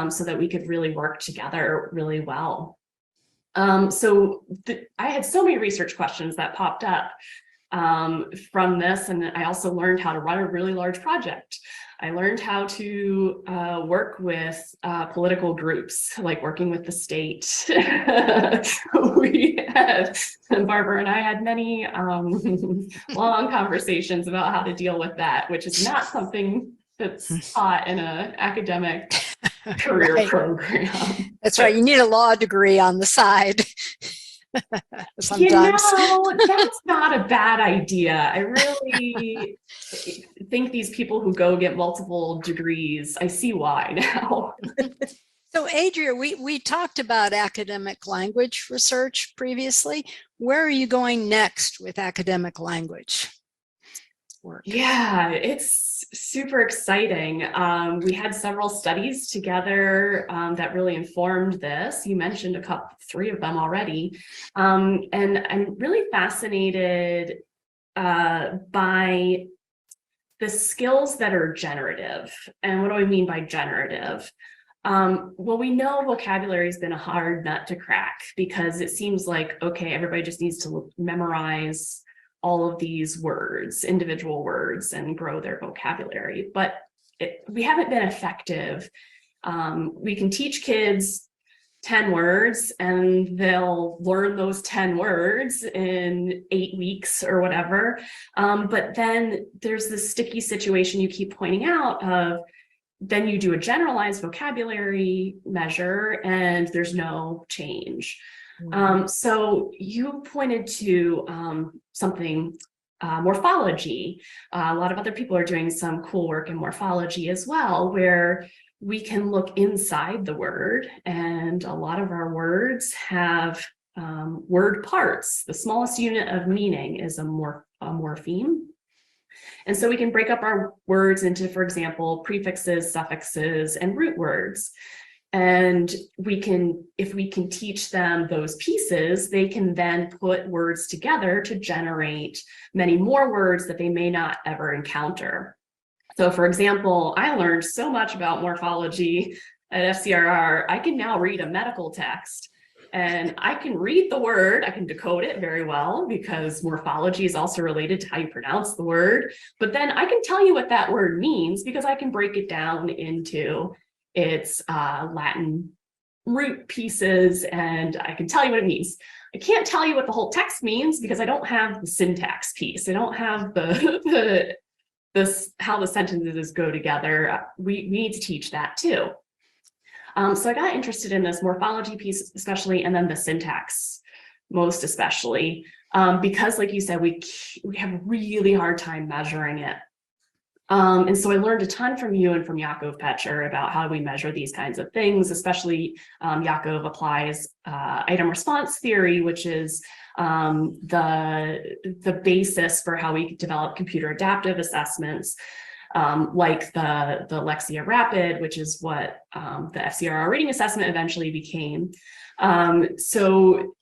Speaker 6: so that we could really work together really well. I had so many research questions that popped up from this, and I also learned how to run a really large project. I learned how to work with political groups, like working with the state. Barbara and I had many long conversations about how to deal with that, which is not something that's taught in an academic career
Speaker 5: Right.
Speaker 6: program.
Speaker 5: That's right. You need a law degree on the side. Sometimes.
Speaker 6: That's not a bad idea. I really think these people who go get multiple degrees, I see why now.
Speaker 5: So Adrea, we talked about academic language research previously. Where are you going next with academic language work?
Speaker 6: Yeah, it's super exciting. We had several studies together that really informed this. You mentioned three of them already. And I'm really fascinated by the skills that are generative. And what do I mean by generative? Well, we know vocabulary has been a hard nut to crack because it seems like, okay, everybody just needs to memorize all of these words, individual words, and grow their vocabulary. But we haven't been effective. We can teach kids 10 words and they'll learn those 10 words in 8 weeks or whatever. But then there's this sticky situation you keep pointing out of, then you do a generalized vocabulary measure and there's no change. So you pointed to something, morphology. A lot of other people are doing some cool work in morphology as well, where we can look inside the word, and a lot of our words have word parts. The smallest unit of meaning is a morpheme. And so we can break up our words into, for example, prefixes, suffixes, and root words. And if we can teach them those pieces, they can then put words together to generate many more words that they may not ever encounter. So for example, I learned so much about morphology at FCRR, I can now read a medical text and I can read the word, I can decode it very well because morphology is also related to how you pronounce the word, but then I can tell you what that word means because I can break it down into its Latin root pieces and I can tell you what it means. I can't tell you what the whole text means because I don't have the syntax piece. I don't have how the sentences go together. We need to teach that too. So I got interested in this morphology piece, especially, and then the syntax, most especially, because like you said, we have a really hard time measuring it. And so I learned a ton from you and from Yakov Pecher about how we measure these kinds of things, especially Yakov applies item response theory, which is the basis for how we develop computer adaptive assessments, like the Lexia Rapid, which is what the FCRR reading assessment eventually became. So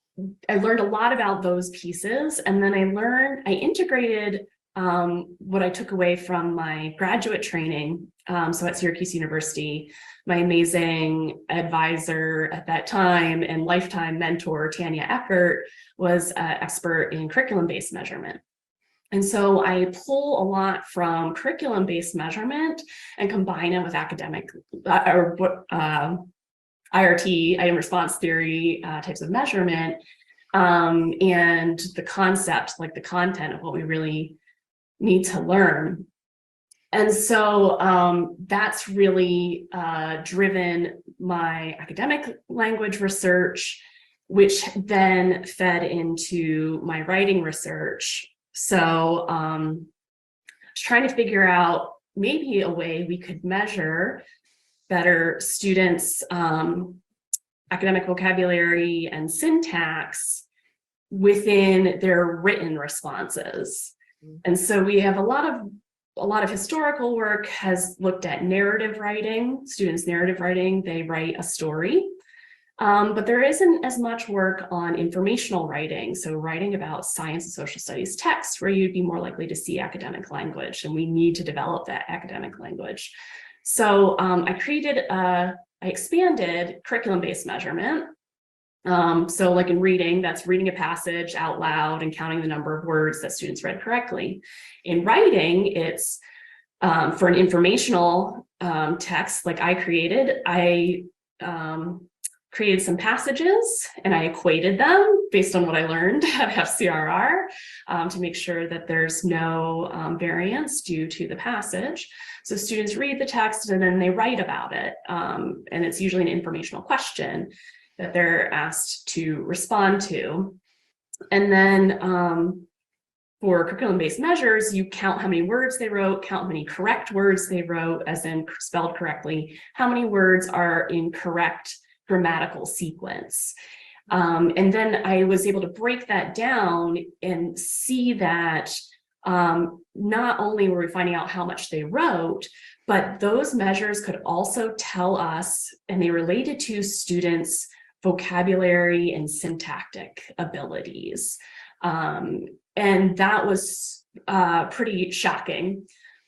Speaker 6: I learned a lot about those pieces, and then I integrated what I took away from my graduate training. So at Syracuse University, my amazing advisor at that time and lifetime mentor, Tanya Eckert, was an expert in curriculum-based measurement. And so I pull a lot from curriculum-based measurement and combine it with academic IRT, item response theory types of measurement, and the concept, like the content of what we really need to learn. And so that's really driven my academic language research, which then fed into my writing research. So I was trying to figure out maybe a way we could measure better students' academic vocabulary and syntax within their written responses. And so we have a lot of historical work has looked at narrative writing, students' narrative writing. They write a story. But there isn't as much work on informational writing. So writing about science and social studies texts where you'd be more likely to see academic language, and we need to develop that academic language. So I expanded curriculum-based measurement. So like in reading, that's reading a passage out loud and counting the number of words that students read correctly. In writing, it's for an informational text like I created some passages and I equated them based on what I learned at FCRR to make sure that there's no variance due to the passage. So students read the text and then they write about it. And it's usually an informational question that they're asked to respond to. And then for curriculum-based measures, you count how many words they wrote, count how many correct words they wrote, as in spelled correctly, how many words are in correct grammatical sequence. And then I was able to break that down and see that not only were we finding out how much they wrote, but those measures could also tell us, and they related to students' vocabulary and syntactic abilities. And that was pretty shocking.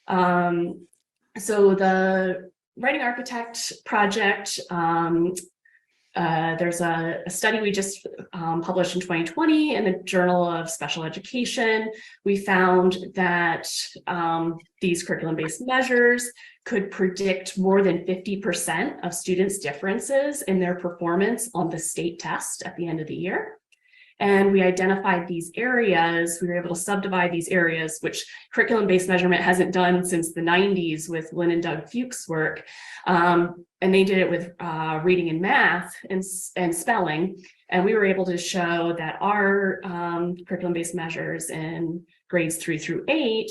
Speaker 6: So the Writing Architect project, there's a study we just published in 2020 in the Journal of Special Education. We found that these curriculum-based measures could predict more than 50% of students' differences in their performance on the state test at the end of the year. And we identified these areas. We were able to subdivide these areas, which curriculum-based measurement hasn't done since the 90s with Lynn and Doug Fuchs' work. And they did it with reading and math and spelling. And we were able to show that our curriculum-based measures in grades 3 through 8,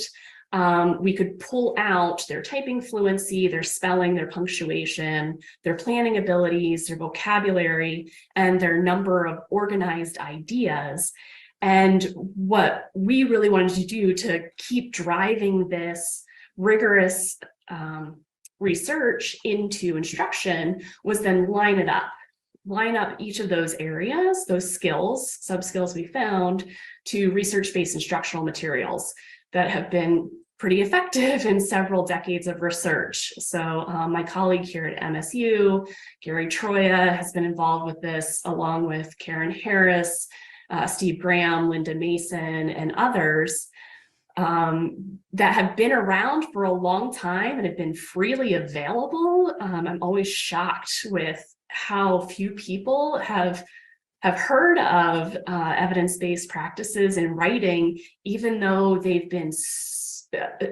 Speaker 6: we could pull out their typing fluency, their spelling, their punctuation, their planning abilities, their vocabulary, and their number of organized ideas. And what we really wanted to do to keep driving this rigorous research into instruction was then line up each of those areas, those skills, sub-skills we found, to research-based instructional materials that have been pretty effective in several decades of research. So my colleague here at MSU, Gary Troya, has been involved with this, along with Karen Harris, Steve Graham, Linda Mason, and others that have been around for a long time and have been freely available. I'm always shocked with how few people have heard of evidence-based practices in writing, even though they've been,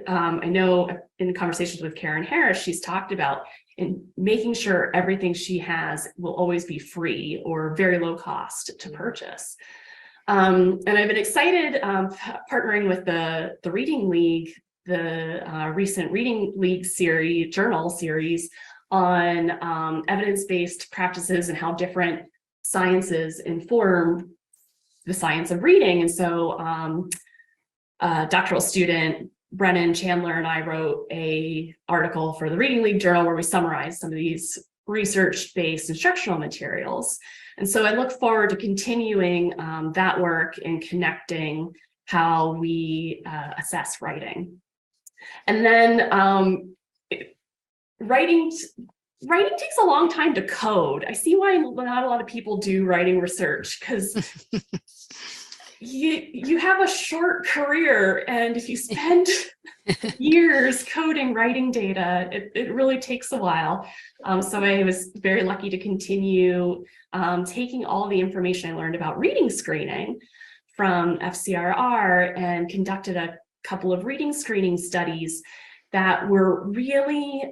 Speaker 6: I know in conversations with Karen Harris, she's talked about in making sure everything she has will always be free or very low cost to purchase. And I've been excited partnering with the Reading League, the recent Reading League series, journal series on evidence-based practices and how different sciences inform the science of reading. And so doctoral student Brennan Chandler and I wrote an article for the Reading League Journal where we summarized some of these research-based instructional materials. And so I look forward to continuing that work and connecting how we assess writing. And then writing takes a long time to code. I see why not a lot of people do writing research, because you have a short career, and if you spend years coding writing data, it really takes a while. So I was very lucky to continue taking all the information I learned about reading screening from FCRR and conducted a couple of reading screening studies that were really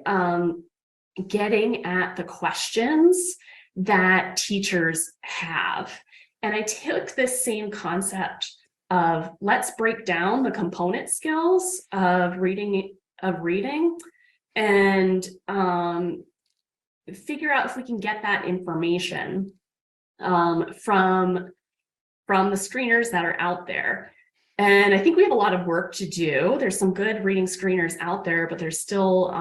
Speaker 6: getting at the questions that teachers have. And I took this same concept of let's break down the component skills of reading and figure out if we can get that information from the screeners that are out there. And I think we have a lot of work to do. There's some good reading screeners out there, but there's still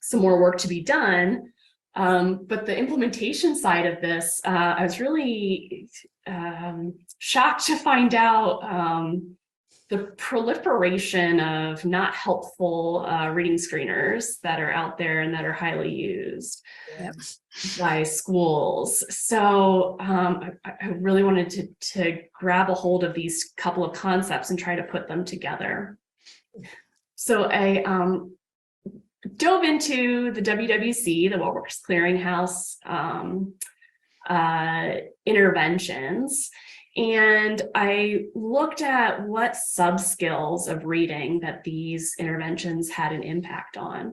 Speaker 6: some more work to be done. But the implementation side of this, I was really shocked to find out the proliferation of not helpful reading screeners that are out there and that are highly used by schools. So I really wanted to grab a hold of these couple of concepts and try to put them together. So I dove into the WWC, the What Works Clearinghouse interventions, and I looked at what sub-skills of reading that these interventions had an impact on.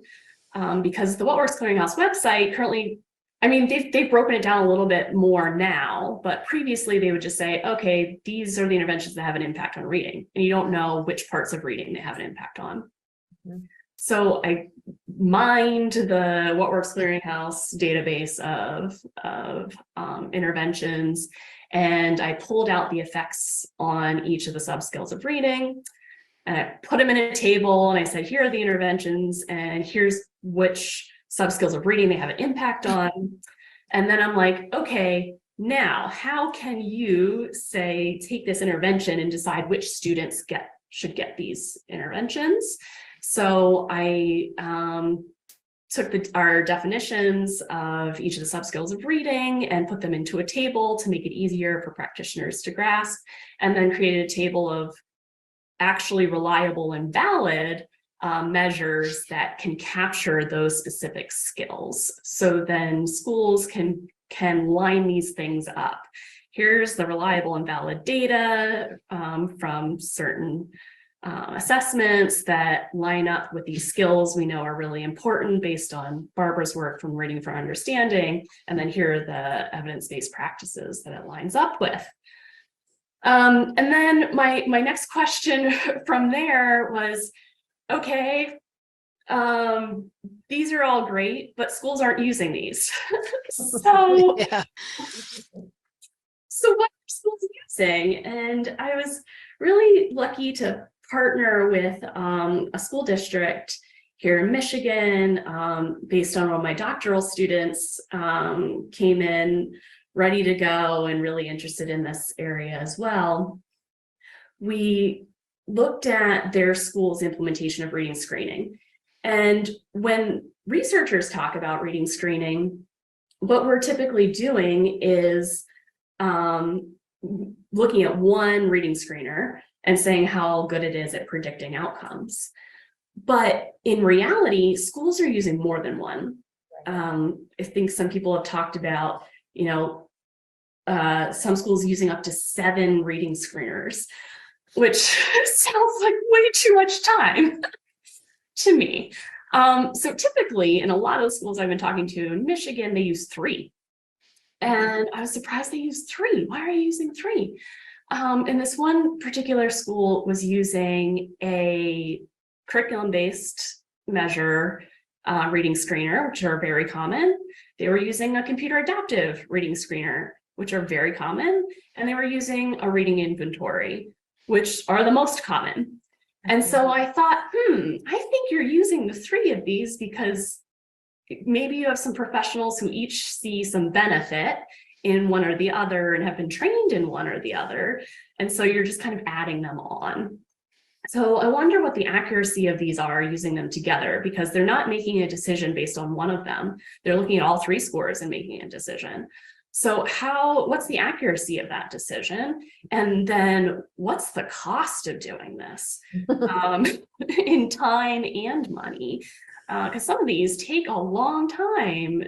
Speaker 6: Because the What Works Clearinghouse website currently, I mean, they've broken it down a little bit more now, but previously they would just say, okay, these are the interventions that have an impact on reading, and you don't know which parts of reading they have an impact on. Mm-hmm. So I mined the What Works Clearinghouse database of interventions, and I pulled out the effects on each of the sub-skills of reading, and I put them in a table, and I said, here are the interventions, and here's which sub-skills of reading they have an impact on. And then I'm like, okay, now how can you say, take this intervention and decide which students should get these interventions? So I took our definitions of each of the sub-skills of reading and put them into a table to make it easier for practitioners to grasp, and then created a table of actually reliable and valid measures that can capture those specific skills. So then schools can line these things up. Here's the reliable and valid data from certain assessments that line up with these skills we know are really important based on Barbara's work from Reading for Understanding. And then here are the evidence-based practices that it lines up with. And then my next question from there was, okay, these are all great, but schools aren't using these. So,
Speaker 5: Yeah.
Speaker 6: So what are schools using? And I was really lucky to partner with a school district here in Michigan, based on when my doctoral students came in ready to go and really interested in this area as well. We looked at their school's implementation of reading screening. And when researchers talk about reading screening, what we're typically doing is looking at one reading screener and saying how good it is at predicting outcomes. But in reality, schools are using more than one. I think some people have talked about, some schools using up to 7 reading screeners, which sounds like way too much time to me. So typically in a lot of the schools I've been talking to in Michigan, they use 3. And I was surprised they used 3. Why are you using 3? And this one particular school was using a curriculum-based measure reading screener, which are very common. They were using a computer adaptive reading screener, which are very common. And they were using a reading inventory, which are the most common. And so I thought, I think you're using the 3 of these because maybe you have some professionals who each see some benefit in one or the other and have been trained in one or the other. And so you're just kind of adding them on. So I wonder what the accuracy of these are using them together, because they're not making a decision based on one of them. They're looking at all 3 scores and making a decision. So what's the accuracy of that decision? And then what's the cost of doing this in time and money? Because some of these take a long time.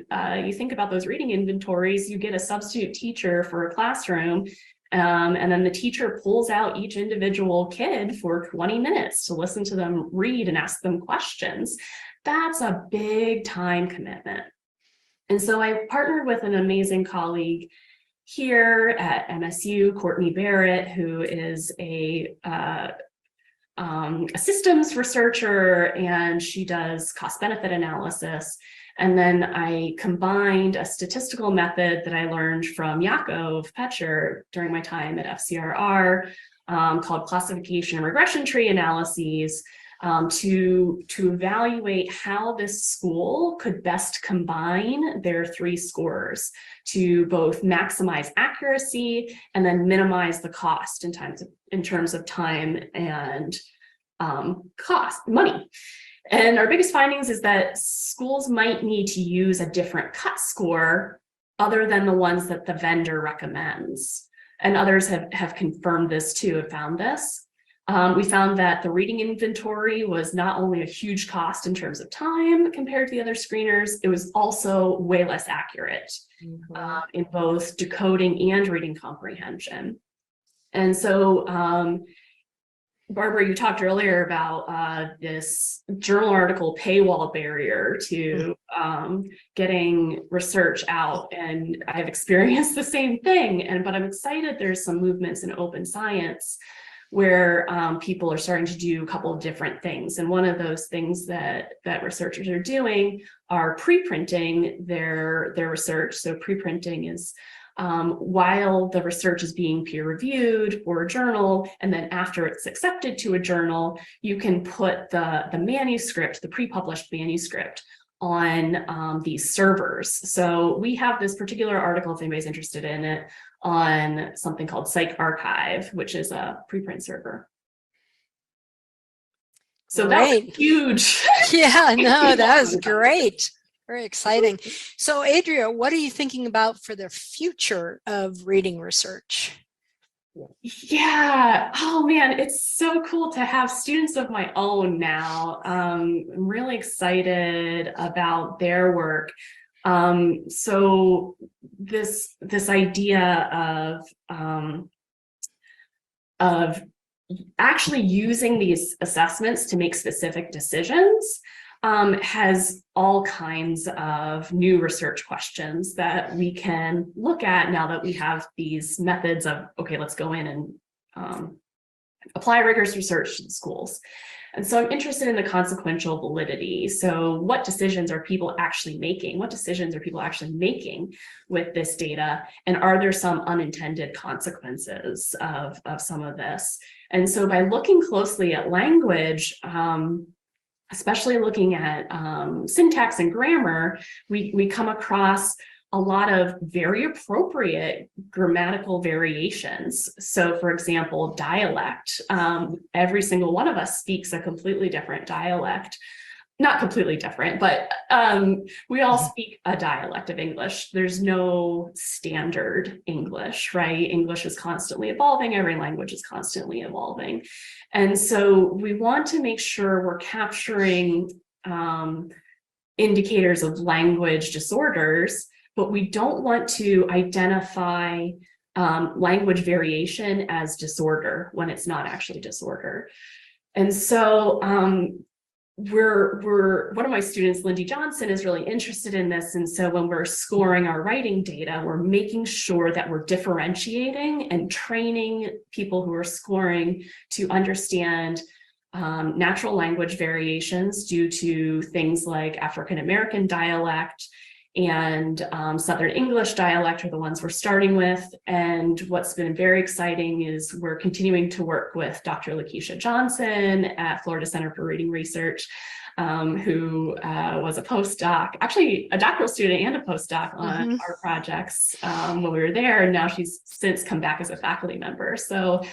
Speaker 6: You think about those reading inventories, you get a substitute teacher for a classroom, and then the teacher pulls out each individual kid for 20 minutes to listen to them read and ask them questions. That's a big time commitment. And so I partnered with an amazing colleague here at MSU, Courtney Barrett, who is a systems researcher, and she does cost benefit analysis. And then I combined a statistical method that I learned from Yakov Petcher during my time at FCRR, called classification and regression tree analyses, to evaluate how this school could best combine their 3 scores to both maximize accuracy and then minimize the cost in terms of time and money. And our biggest findings is that schools might need to use a different cut score other than the ones that the vendor recommends. And others have confirmed this too, have found this. We found that the reading inventory was not only a huge cost in terms of time compared to the other screeners, it was also way less accurate in both decoding and reading comprehension. And so, Barbara, you talked earlier about this journal article paywall barrier to getting research out, and I've experienced the same thing. But I'm excited there's some movements in open science where people are starting to do a couple of different things. And one of those things that researchers are doing are pre-printing their research. So pre-printing is while the research is being peer reviewed for a journal, and then after it's accepted to a journal, you can put the manuscript, the pre-published manuscript, on these servers. So we have this particular article, if anybody's interested in it, on something called Psych Archive, which is a preprint server. So that's huge.
Speaker 5: Yeah, no, that was great. Very exciting. So Adrea, what are you thinking about for the future of reading research?
Speaker 6: Yeah, oh man, it's so cool to have students of my own now. I'm really excited about their work. So this idea of actually using these assessments to make specific decisions has all kinds of new research questions that we can look at now that we have these methods of, okay, let's go in and apply rigorous research to the schools. And so I'm interested in the consequential validity. So what decisions are people actually making? What decisions are people actually making with this data? And are there some unintended consequences of some of this? And so by looking closely at language, especially looking at syntax and grammar, we come across a lot of very appropriate grammatical variations. So for example, dialect, every single one of us speaks a completely different dialect. Not completely different, but we all speak a dialect of English. There's no standard English, right? English is constantly evolving. Every language is constantly evolving. And so we want to make sure we're capturing indicators of language disorders, but we don't want to identify language variation as disorder when it's not actually disorder. And so one of my students, Lindy Johnson, is really interested in this. And so when we're scoring our writing data, we're making sure that we're differentiating and training people who are scoring to understand natural language variations due to things like African American dialect and Southern English dialect are the ones we're starting with. And what's been very exciting is we're continuing to work with Dr. Lakeisha Johnson at Florida Center for Reading Research, who was a postdoc, actually a doctoral student and a postdoc on our projects when we were there. And now she's since come back as a faculty member. So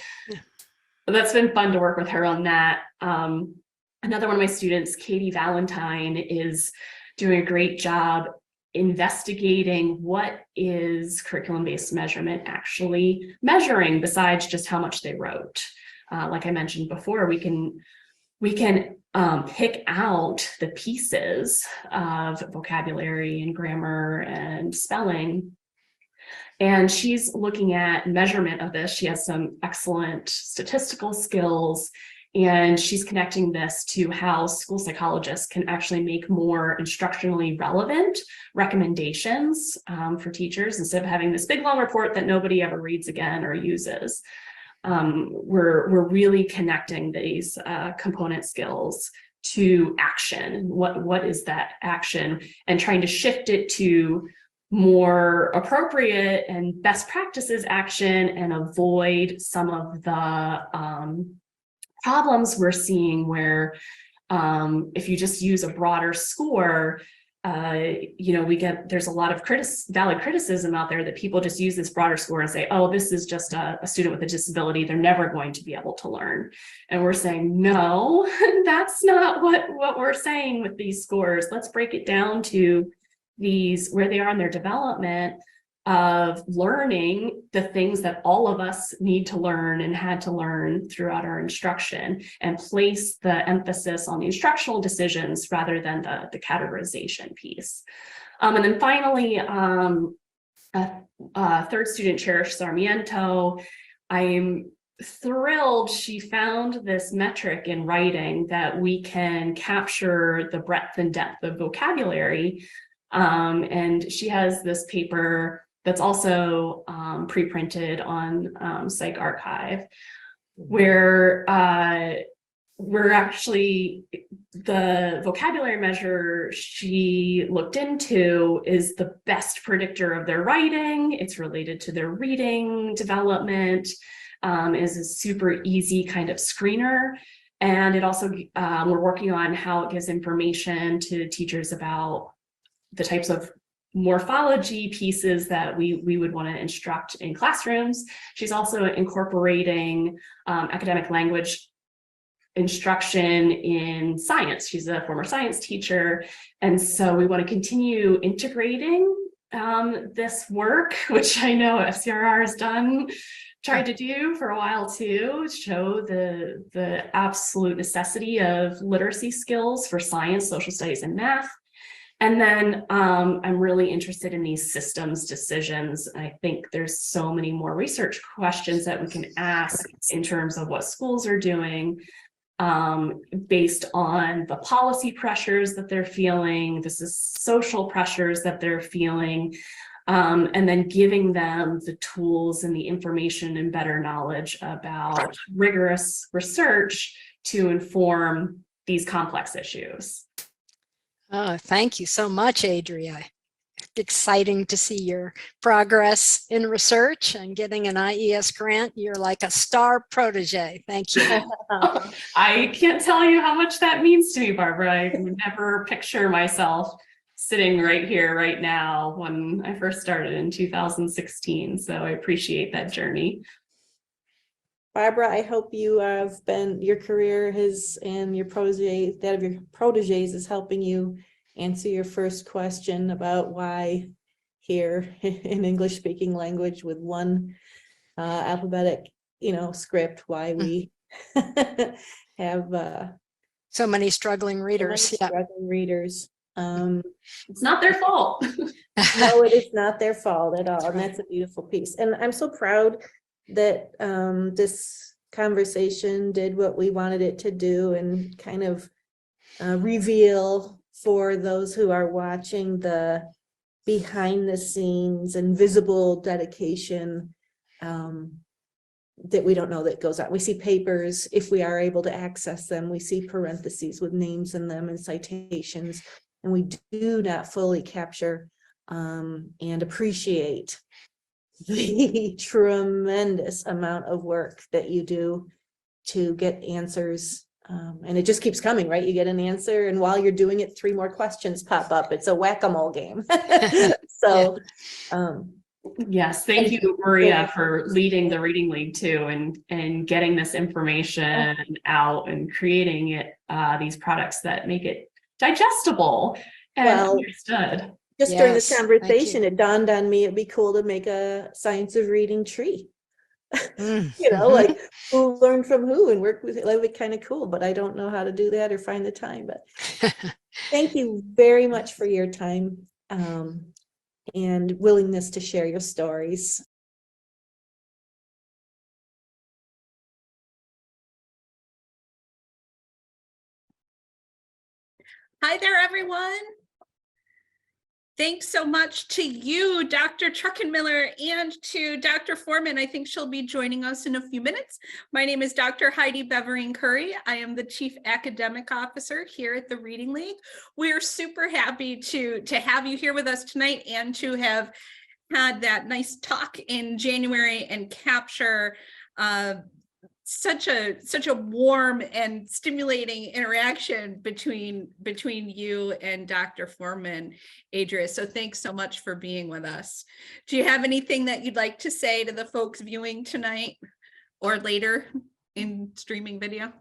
Speaker 6: that's been fun to work with her on that. Another one of my students, Katie Valentine, is doing a great job investigating what is curriculum-based measurement actually measuring besides just how much they wrote. Like I mentioned before, we can pick out the pieces of vocabulary and grammar and spelling. And she's looking at measurement of this. She has some excellent statistical skills, and she's connecting this to how school psychologists can actually make more instructionally relevant recommendations for teachers instead of having this big long report that nobody ever reads again or uses. We're really connecting these component skills to action. What is that action? And trying to shift it to more appropriate and best practices action and avoid some of the problems we're seeing where if you just use a broader score, there's a lot of valid criticism out there that people just use this broader score and say, oh, this is just a student with a disability. They're never going to be able to learn. And we're saying, no, that's not what we're saying with these scores. Let's break it down to where they are in their development of learning the things that all of us need to learn and had to learn throughout our instruction, and place the emphasis on the instructional decisions rather than the categorization piece. And then finally, third student, Cherish Sarmiento, I'm thrilled she found this metric in writing that we can capture the breadth and depth of vocabulary. And she has this paper that's also pre-printed on Psych Archive, where we're actually, the vocabulary measure she looked into is the best predictor of their writing. It's related to their reading development, is a super easy kind of screener. And it also, we're working on how it gives information to teachers about the types of morphology pieces that we would want to instruct in classrooms. She's also incorporating academic language instruction in science. She's a former science teacher. And so we want to continue integrating this work, which I know FCRR has tried to do for a while too, show the absolute necessity of literacy skills for science, social studies, and math. And then I'm really interested in these systems decisions. I think there's so many more research questions that we can ask in terms of what schools are doing based on the policy pressures that they're feeling, this is social pressures that they're feeling, and then giving them the tools and the information and better knowledge about rigorous research to inform these complex issues.
Speaker 5: Oh, thank you so much, Adrea. Exciting to see your progress in research and getting an IES grant. You're like a star protege. Thank you.
Speaker 6: I can't tell you how much that means to me, Barbara. I would never picture myself sitting right here, right now, when I first started in 2016. So I appreciate that journey.
Speaker 7: Barbara, I hope your career and your protege, that of your proteges, is helping you answer your first question about why here in English speaking language with one alphabetic, script, why we have
Speaker 5: so many struggling readers.
Speaker 7: Struggling readers.
Speaker 6: It's not their fault.
Speaker 7: No, it is not their fault at all. And that's a beautiful piece. And I'm so proud that this conversation did what we wanted it to do, and kind of reveal for those who are watching the behind the scenes and visible dedication that we don't know that goes on. We see papers, if we are able to access them, we see parentheses with names in them and citations, and we do not fully capture and appreciate the tremendous amount of work that you do to get answers. And it just keeps coming, right? You get an answer, and while you're doing it, 3 more questions pop up. It's a whack-a-mole game. So,
Speaker 6: yes, thank you, Maria, for leading the Reading League too, and getting this information out and creating it, these products that make it digestible and understood.
Speaker 7: Just during this conversation, it dawned on me it'd be cool to make a science of reading tree. Like who learned from who and work with it. That would be kind of cool, but I don't know how to do that or find the time. But thank you very much for your time and willingness to share your stories.
Speaker 8: Hi there, everyone. Thanks so much to you, Dr. Truckenmiller, and to Dr. Foorman. I think she'll be joining us in a few minutes. My name is Dr. Heidi Bevering Curry. I am the Chief Academic Officer here at the Reading League. We are super happy to have you here with us tonight and to have had that nice talk in January and capture such a warm and stimulating interaction between you and Dr. Foorman, Adrea. So thanks so much for being with us. Do you have anything that you'd like to say to the folks viewing tonight or later in streaming video?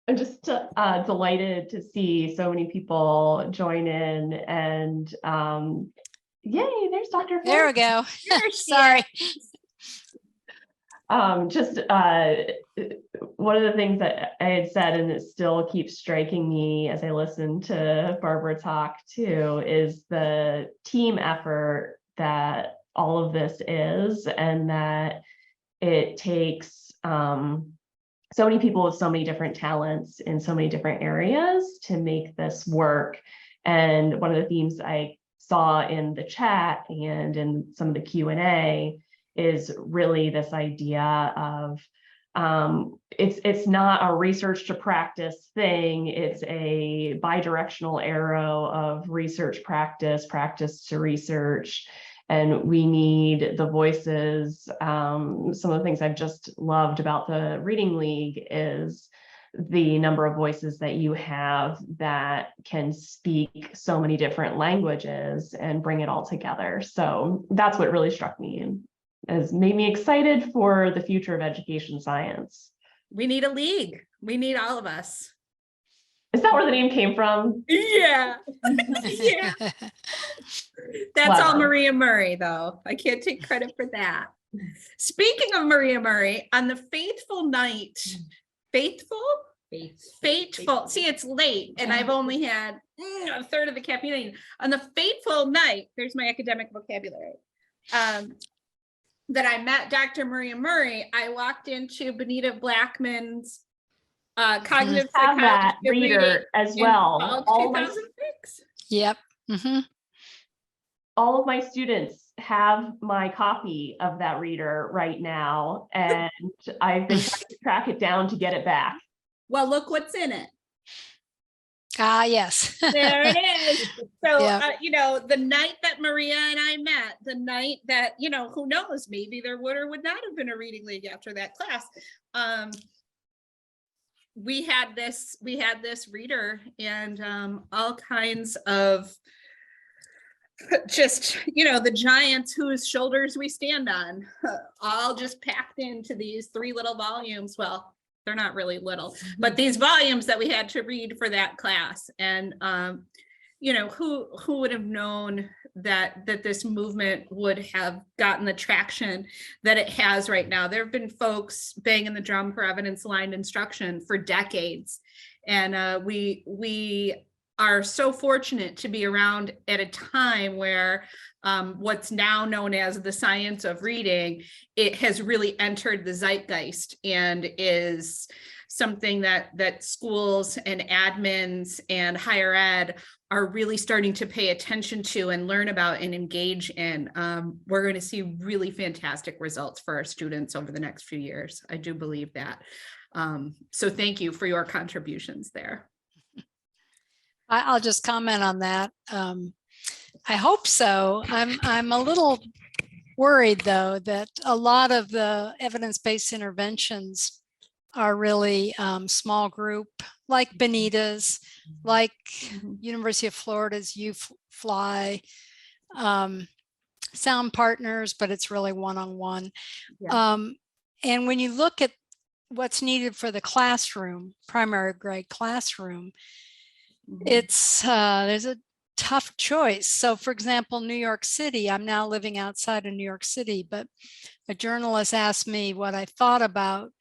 Speaker 6: I'm just delighted to see so many people join in, and yay, there's Dr.
Speaker 5: There we
Speaker 6: Foorman.
Speaker 5: go. Sorry.
Speaker 6: Just one of the things that I had said, and it still keeps striking me as I listen to Barbara talk too, is the team effort that all of this is, and that it takes so many people with so many different talents in so many different areas to make this work. And one of the themes I saw in the chat and in some of the Q&A is really this idea of it's not a research to practice thing. It's a bidirectional arrow of research practice, practice to research. And we need the voices. Some of the things I've just loved about the Reading League is the number of voices that you have that can speak so many different languages and bring it all together. So that's what really struck me and has made me excited for the future of education science.
Speaker 8: We need a league. We need all of us.
Speaker 6: Is that where the name came from?
Speaker 8: Yeah. Yeah. That's all Maria Murray, though. I can't take credit for that. Speaking of Maria Murray, on the fateful night, faithful? See, it's late, and I've only had a third of the caffeine. On the fateful night, there's my academic vocabulary, that I met Dr. Maria Murray, I walked into Benita Blackman's cognitive psychology
Speaker 6: that reader as well.
Speaker 8: All 2006.
Speaker 5: Yep.
Speaker 6: All of my students have my copy of that reader right now, and I've been trying to track it down to get it back.
Speaker 8: Well, look what's in it.
Speaker 5: Ah, yes.
Speaker 8: There it is. So,
Speaker 5: Yep.
Speaker 8: you know, the night that Maria and I met, the night that, you know, who knows, maybe there would or would not have been a reading league after that class. We had this reader, and all kinds of just, you know, the giants whose shoulders we stand on, all just packed into these 3 little volumes. Well, they're not really little, but these volumes that we had to read for that class. And, you know, who would have known that this movement would have gotten the traction that it has right now? There have been folks banging the drum for evidence-aligned instruction for decades. And we are so fortunate to be around at a time where what's now known as the science of reading, it has really entered the zeitgeist and is something that schools and admins and higher ed are really starting to pay attention to and learn about and engage in. We're going to see really fantastic results for our students over the next few years. I do believe that. So thank you for your contributions there.
Speaker 5: I'll just comment on that. I hope so. I'm a little worried, though, that a lot of the evidence-based interventions are really small group, like Benita's, like University of Florida's UFly, Sound Partners, but it's really one-on-one.
Speaker 8: Yeah.
Speaker 5: And when you look at what's needed for the classroom, primary grade classroom, it's there's a tough choice. So for example, New York City, I'm now living outside of New York City, but a journalist asked me what I thought about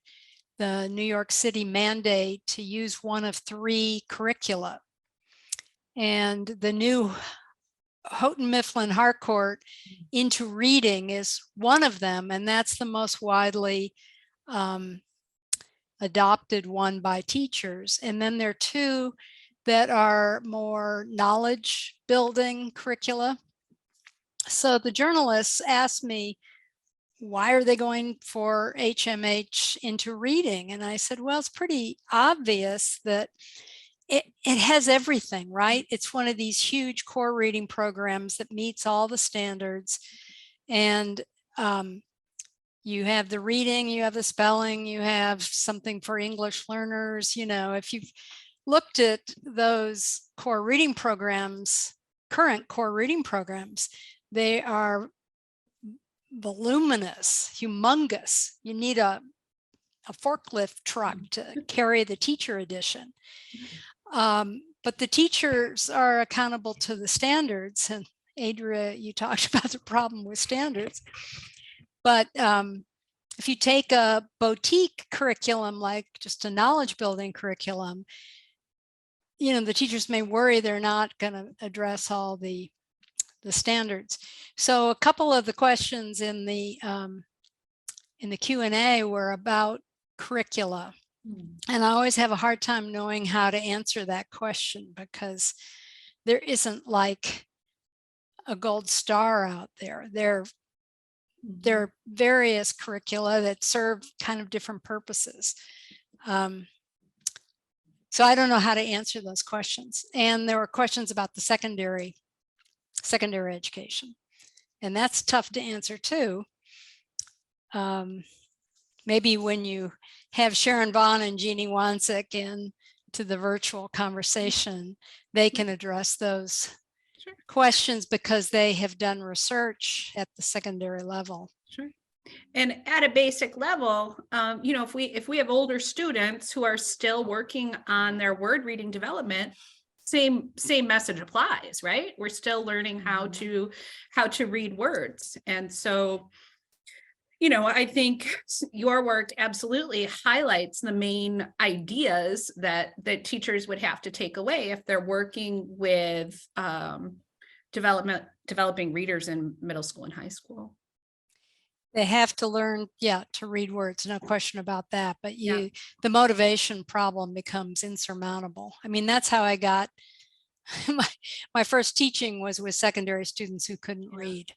Speaker 5: the New York City mandate to use one of 3 curricula. And the new Houghton Mifflin Harcourt Into Reading is one of them, and that's the most widely adopted one by teachers. And then there are 2 that are more knowledge building curricula. So the journalists asked me, why are they going for HMH Into Reading? And I said, well, it's pretty obvious that it has everything, right? It's one of these huge core reading programs that meets all the standards. And you have the reading, you have the spelling, you have something for English learners. If you've looked at those core reading programs, current core reading programs, they are voluminous, humongous. You need a forklift truck to carry the teacher edition. But the teachers are accountable to the standards. And Adrea, you talked about the problem with standards. But if you take a boutique curriculum, like just a knowledge building curriculum, the teachers may worry they're not going to address all the standards. So a couple of the questions in the Q&A were about curricula. And I always have a hard time knowing how to answer that question, because there isn't like a gold star out there. There are various curricula that serve kind of different purposes. So I don't know how to answer those questions. And there were questions about the secondary education. And that's tough to answer too. Maybe when you have Sharon Vaughn and Jeannie Wansick in to the virtual conversation, they can address those questions because they have done research at the secondary level.
Speaker 8: Sure. And at a basic level, if we have older students who are still working on their word reading development, same message applies, right? We're still learning how to read words. And so, I think your work absolutely highlights the main ideas that teachers would have to take away if they're working with developing readers in middle school and high school.
Speaker 5: They have to learn, to read words, no question about that. But the motivation problem becomes insurmountable. I mean, that's how I got my first teaching was with secondary students who couldn't read,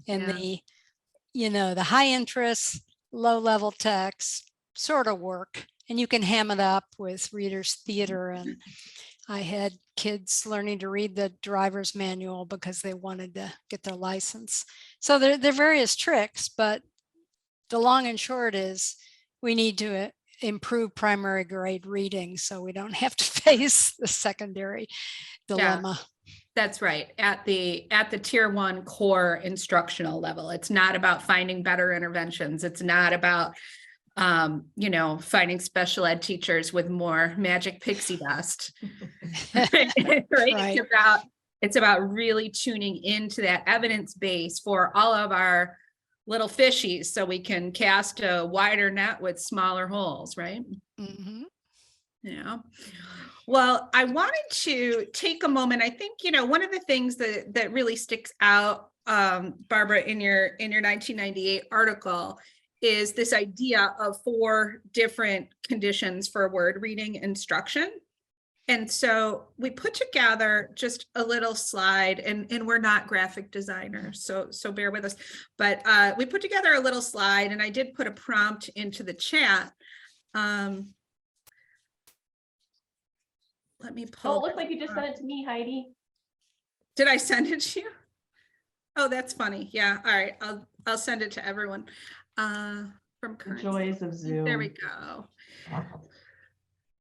Speaker 5: and the high interest, low level text sort of work, and you can ham it up with readers theater. And I had kids learning to read the driver's manual because they wanted to get their license. So there are various tricks, but the long and short is we need to improve primary grade reading so we don't have to face the secondary dilemma.
Speaker 8: That's right. At the tier 1 core instructional level, it's not about finding better interventions. It's not about, finding special ed teachers with more magic pixie dust. Right? It's about really tuning into that evidence base for all of our little fishies so we can cast a wider net with smaller holes, right?
Speaker 5: Mm-hmm.
Speaker 8: Yeah. Well, I wanted to take a moment. I think, one of the things that really sticks out, Barbara, in your 1998 article is this idea of 4 different conditions for word reading instruction. And so we put together just a little slide, and we're not graphic designers, so bear with us. But we put together a little slide, and I did put a prompt into the chat. Let me pull.
Speaker 6: Oh, it looks like you just sent it to me, Heidi.
Speaker 8: Did I send it to you? Oh, that's funny. Yeah. All right. I'll send it to everyone. From current.
Speaker 6: Joys of Zoom.
Speaker 8: There we go.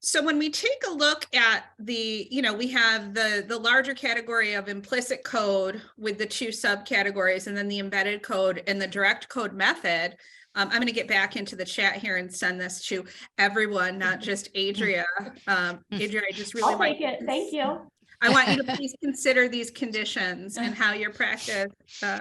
Speaker 8: So when we take a look at we have the larger category of implicit code with the 2 subcategories, and then the embedded code and the direct code method. I'm going to get back into the chat here and send this to everyone, not just Adrea. Adrea, I just really
Speaker 6: I'll take it. Thank you.
Speaker 8: I want you to please consider these conditions and how your practice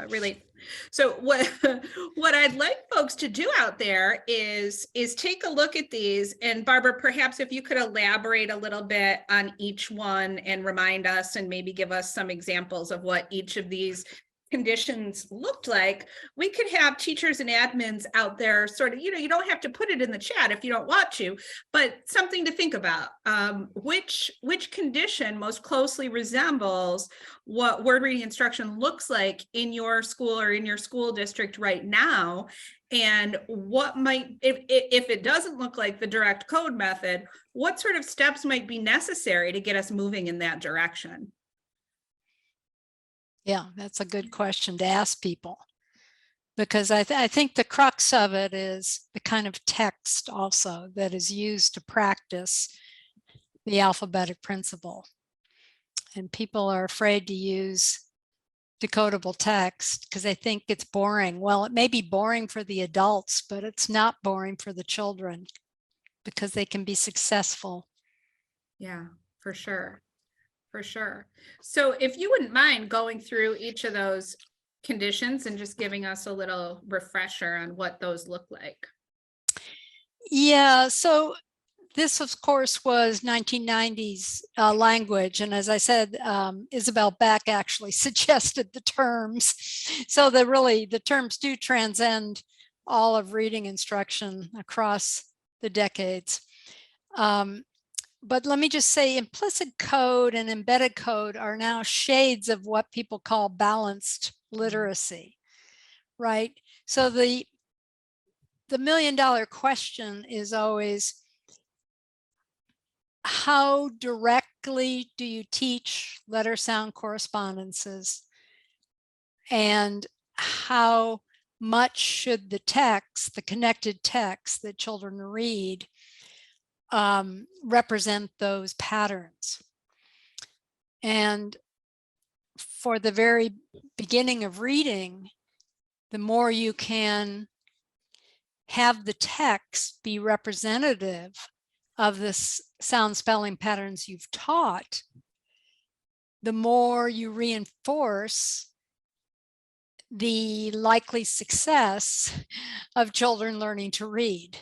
Speaker 8: relates. So what I'd like folks to do out there is take a look at these. And Barbara, perhaps if you could elaborate a little bit on each one and remind us and maybe give us some examples of what each of these conditions looked like, we could have teachers and admins out there sort of, you don't have to put it in the chat if you don't want to, but something to think about. Which condition most closely resembles what word reading instruction looks like in your school or in your school district right now? And what might, if it doesn't look like the direct code method, what sort of steps might be necessary to get us moving in that direction?
Speaker 5: Yeah, that's a good question to ask people. because I think the crux of it is the kind of text also that is used to practice the alphabetic principle. And people are afraid to use decodable text because they think it's boring. Well, it may be boring for the adults, but it's not boring for the children because they can be successful.
Speaker 8: Yeah, for sure. For sure. So if you wouldn't mind going through each of those conditions and just giving us a little refresher on what those look like.
Speaker 5: Yeah, so this, of course, was 1990s language. And as I said, Isabel Beck actually suggested the terms. So the terms do transcend all of reading instruction across the decades. But let me just say implicit code and embedded code are now shades of what people call balanced literacy, right? So the million-dollar question is always, how directly do you teach letter sound correspondences? And how much should the text, the connected text that children read, represent those patterns? And for the very beginning of reading, the more you can have the text be representative of the sound spelling patterns you've taught, the more you reinforce the likely success of children learning to read.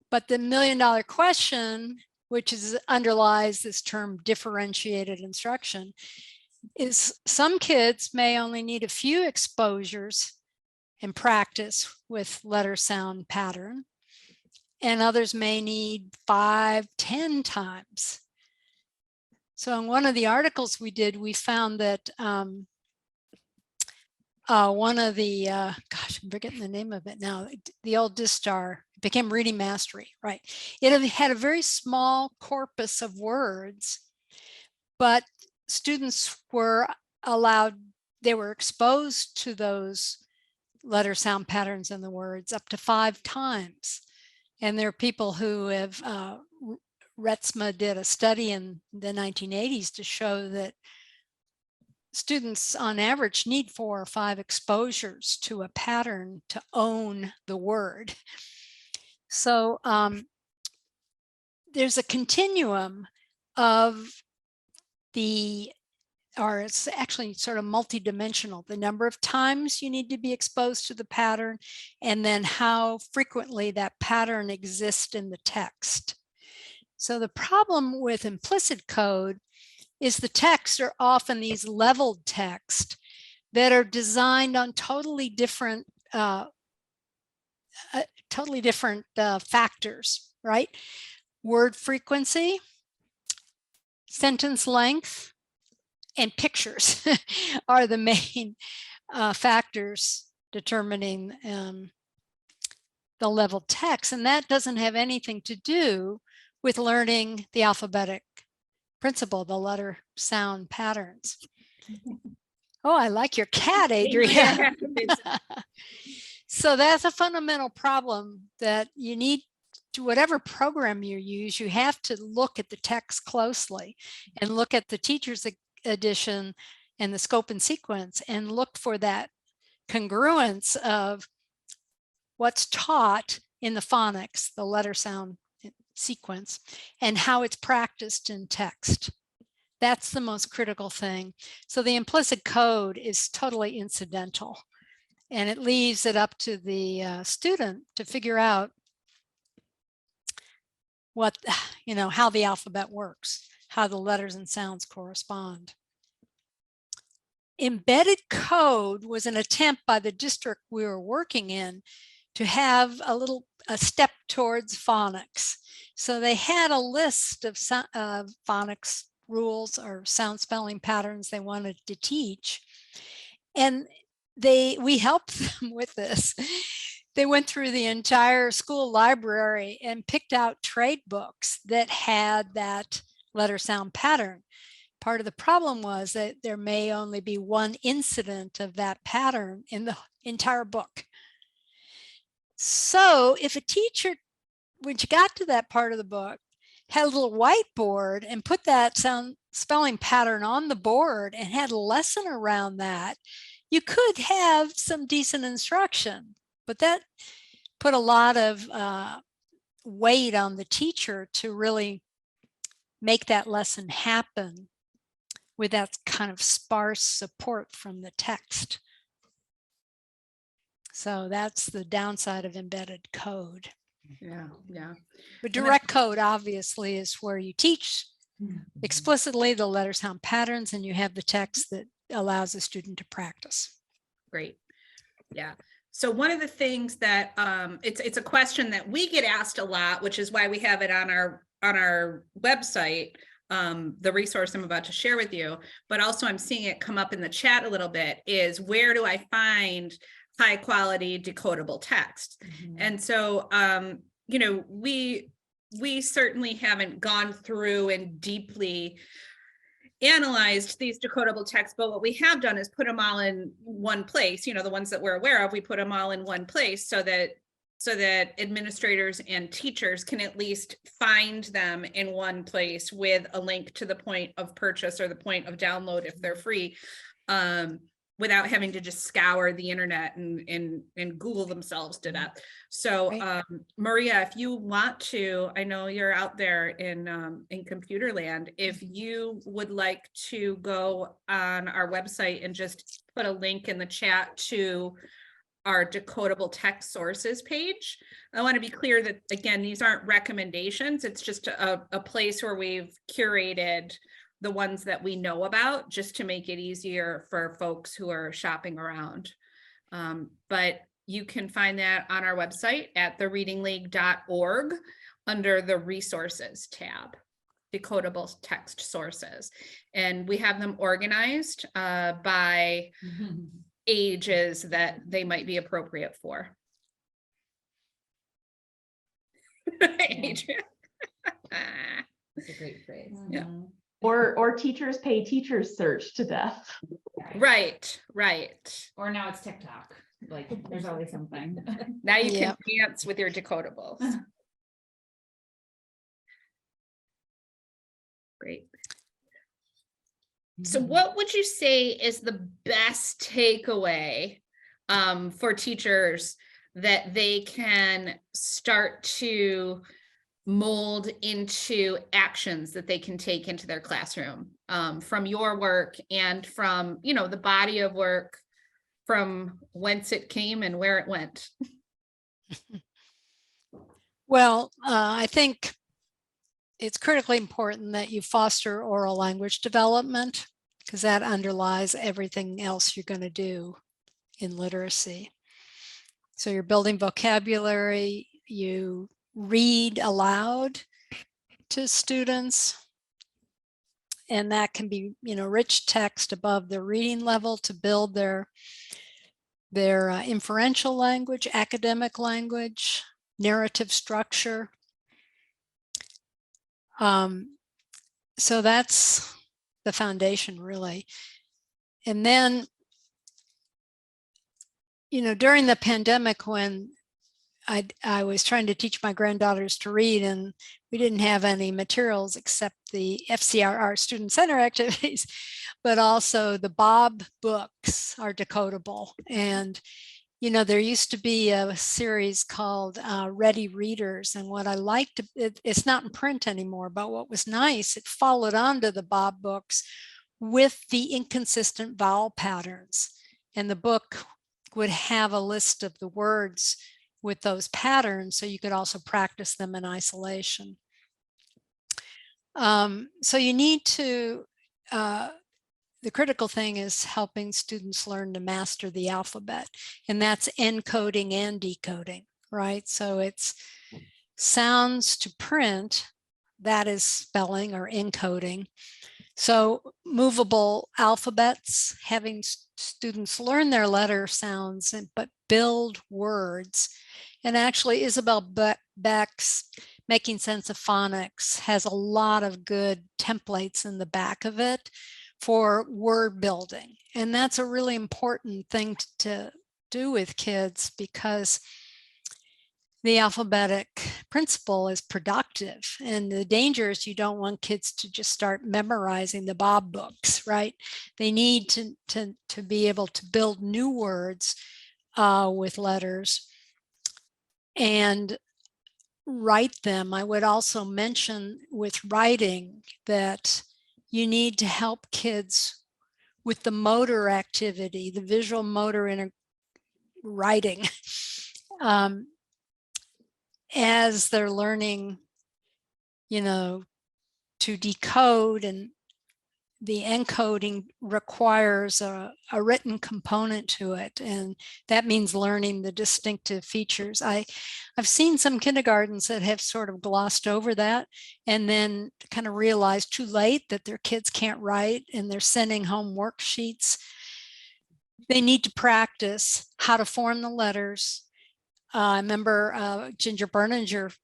Speaker 5: But the million-dollar question, which underlies this term differentiated instruction, is some kids may only need a few exposures and practice with letter sound pattern, and others may need 5, 10 times. So in one of the articles we did, we found that one of the, gosh, I'm forgetting the name of it now, the old DISTAR became Reading Mastery, right? It had a very small corpus of words, but students were allowed, they were exposed to those letter sound patterns in the words up to 5 times. And there are people who have, Retzma did a study in the 1980s to show that students on average need 4 or 5 exposures to a pattern to own the word. So there's a continuum of or it's actually sort of multidimensional, the number of times you need to be exposed to the pattern, and then how frequently that pattern exists in the text. So the problem with implicit code is the texts are often these leveled texts that are designed on totally different factors, right? Word frequency, sentence length, and pictures are the main factors determining the leveled text. And that doesn't have anything to do with learning the alphabetic principle, the letter sound patterns. Oh, I like your cat, Adrea. So that's a fundamental problem that you need to, whatever program you use, you have to look at the text closely and look at the teacher's edition and the scope and sequence and look for that congruence of what's taught in the phonics, the letter sound sequence, and how it's practiced in text. That's the most critical thing. So the implicit code is totally incidental, and it leaves it up to the student to figure out what, how the alphabet works, how the letters and sounds correspond. Embedded code was an attempt by the district we were working in to have a step towards phonics. So they had a list of phonics rules or sound spelling patterns they wanted to teach. And we helped them with this. They went through the entire school library and picked out trade books that had that letter sound pattern, part of the problem was that there may only be one incident of that pattern in the entire book. So if a teacher, when she got to that part of the book, had a little whiteboard and put that spelling pattern on the board and had a lesson around that, you could have some decent instruction. But that put a lot of weight on the teacher to really make that lesson happen with that kind of sparse support from the text. So that's the downside of embedded code.
Speaker 8: Yeah, yeah.
Speaker 5: But direct code obviously is where you teach explicitly the letter sound patterns and you have the text that allows the student to practice.
Speaker 8: Great. Yeah. So one of the things that it's a question that we get asked a lot, which is why we have it on our website, the resource I'm about to share with you, but also I'm seeing it come up in the chat a little bit, is where do I find high quality decodable text? And so, you know, we certainly haven't gone through and deeply analyzed these decodable texts, but what we have done is put them all in one place. You know, the ones that we're aware of, we put them all in one place so that administrators and teachers can at least find them in one place with a link to the point of purchase or the point of download if they're free, without having to just scour the internet and Google themselves to death. So Maria, if you want to, I know you're out there in computer land, if you would like to go on our website and just put a link in the chat to our decodable text sources page. I want to be clear that, again, these aren't recommendations. It's just a place where we've curated the ones that we know about, just to make it easier for folks who are shopping around. But you can find that on our website at thereadingleague.org under the resources tab, decodable text sources. And we have them organized by ages that they might be appropriate for. Adrea.
Speaker 9: That's a great phrase.
Speaker 8: Yeah.
Speaker 6: Or teachers pay teachers search to death.
Speaker 8: Right.
Speaker 9: Or now it's TikTok. Like there's always something.
Speaker 8: Now you can dance with your decodables. Great. So what would you say is the best takeaway for teachers that they can start to mold into actions that they can take into their classroom, from your work and from, you know, the body of work, from whence it came and where it went?
Speaker 5: Well, I think it's critically important that you foster oral language development, because that underlies everything else you're going to do in literacy. So you're building vocabulary, you read aloud to students, and that can be, you know, rich text above the reading level to build their inferential language, academic language, narrative structure. So that's the foundation, really. And then, you know, during the pandemic, when I was trying to teach my granddaughters to read, and we didn't have any materials except the FCRR Student Center activities, but also the Bob books are decodable. And, you know, there used to be a series called Ready Readers. And what I liked, it's not in print anymore, but what was nice, it followed onto the Bob books with the inconsistent vowel patterns. And the book would have a list of the words with those patterns, so you could also practice them in isolation. So you need to, the critical thing is helping students learn to master the alphabet, and that's encoding and decoding, right? So it's sounds to print, that is spelling or encoding. So movable alphabets, having students learn their letter sounds, but build words. And actually Isabel Beck's Making Sense of Phonics has a lot of good templates in the back of it for word building. And that's a really important thing to do with kids, because the alphabetic principle is productive. And the danger is you don't want kids to just start memorizing the Bob books, right? They need to be able to build new words with letters and write them. I would also mention with writing that you need to help kids with the motor activity, the visual motor in writing. As they're learning, to decode, and the encoding requires a written component to it. And that means learning the distinctive features. I've seen some kindergartens that have sort of glossed over that and then kind of realized too late that their kids can't write and they're sending home worksheets. They need to practice how to form the letters. I remember Ginger Berninger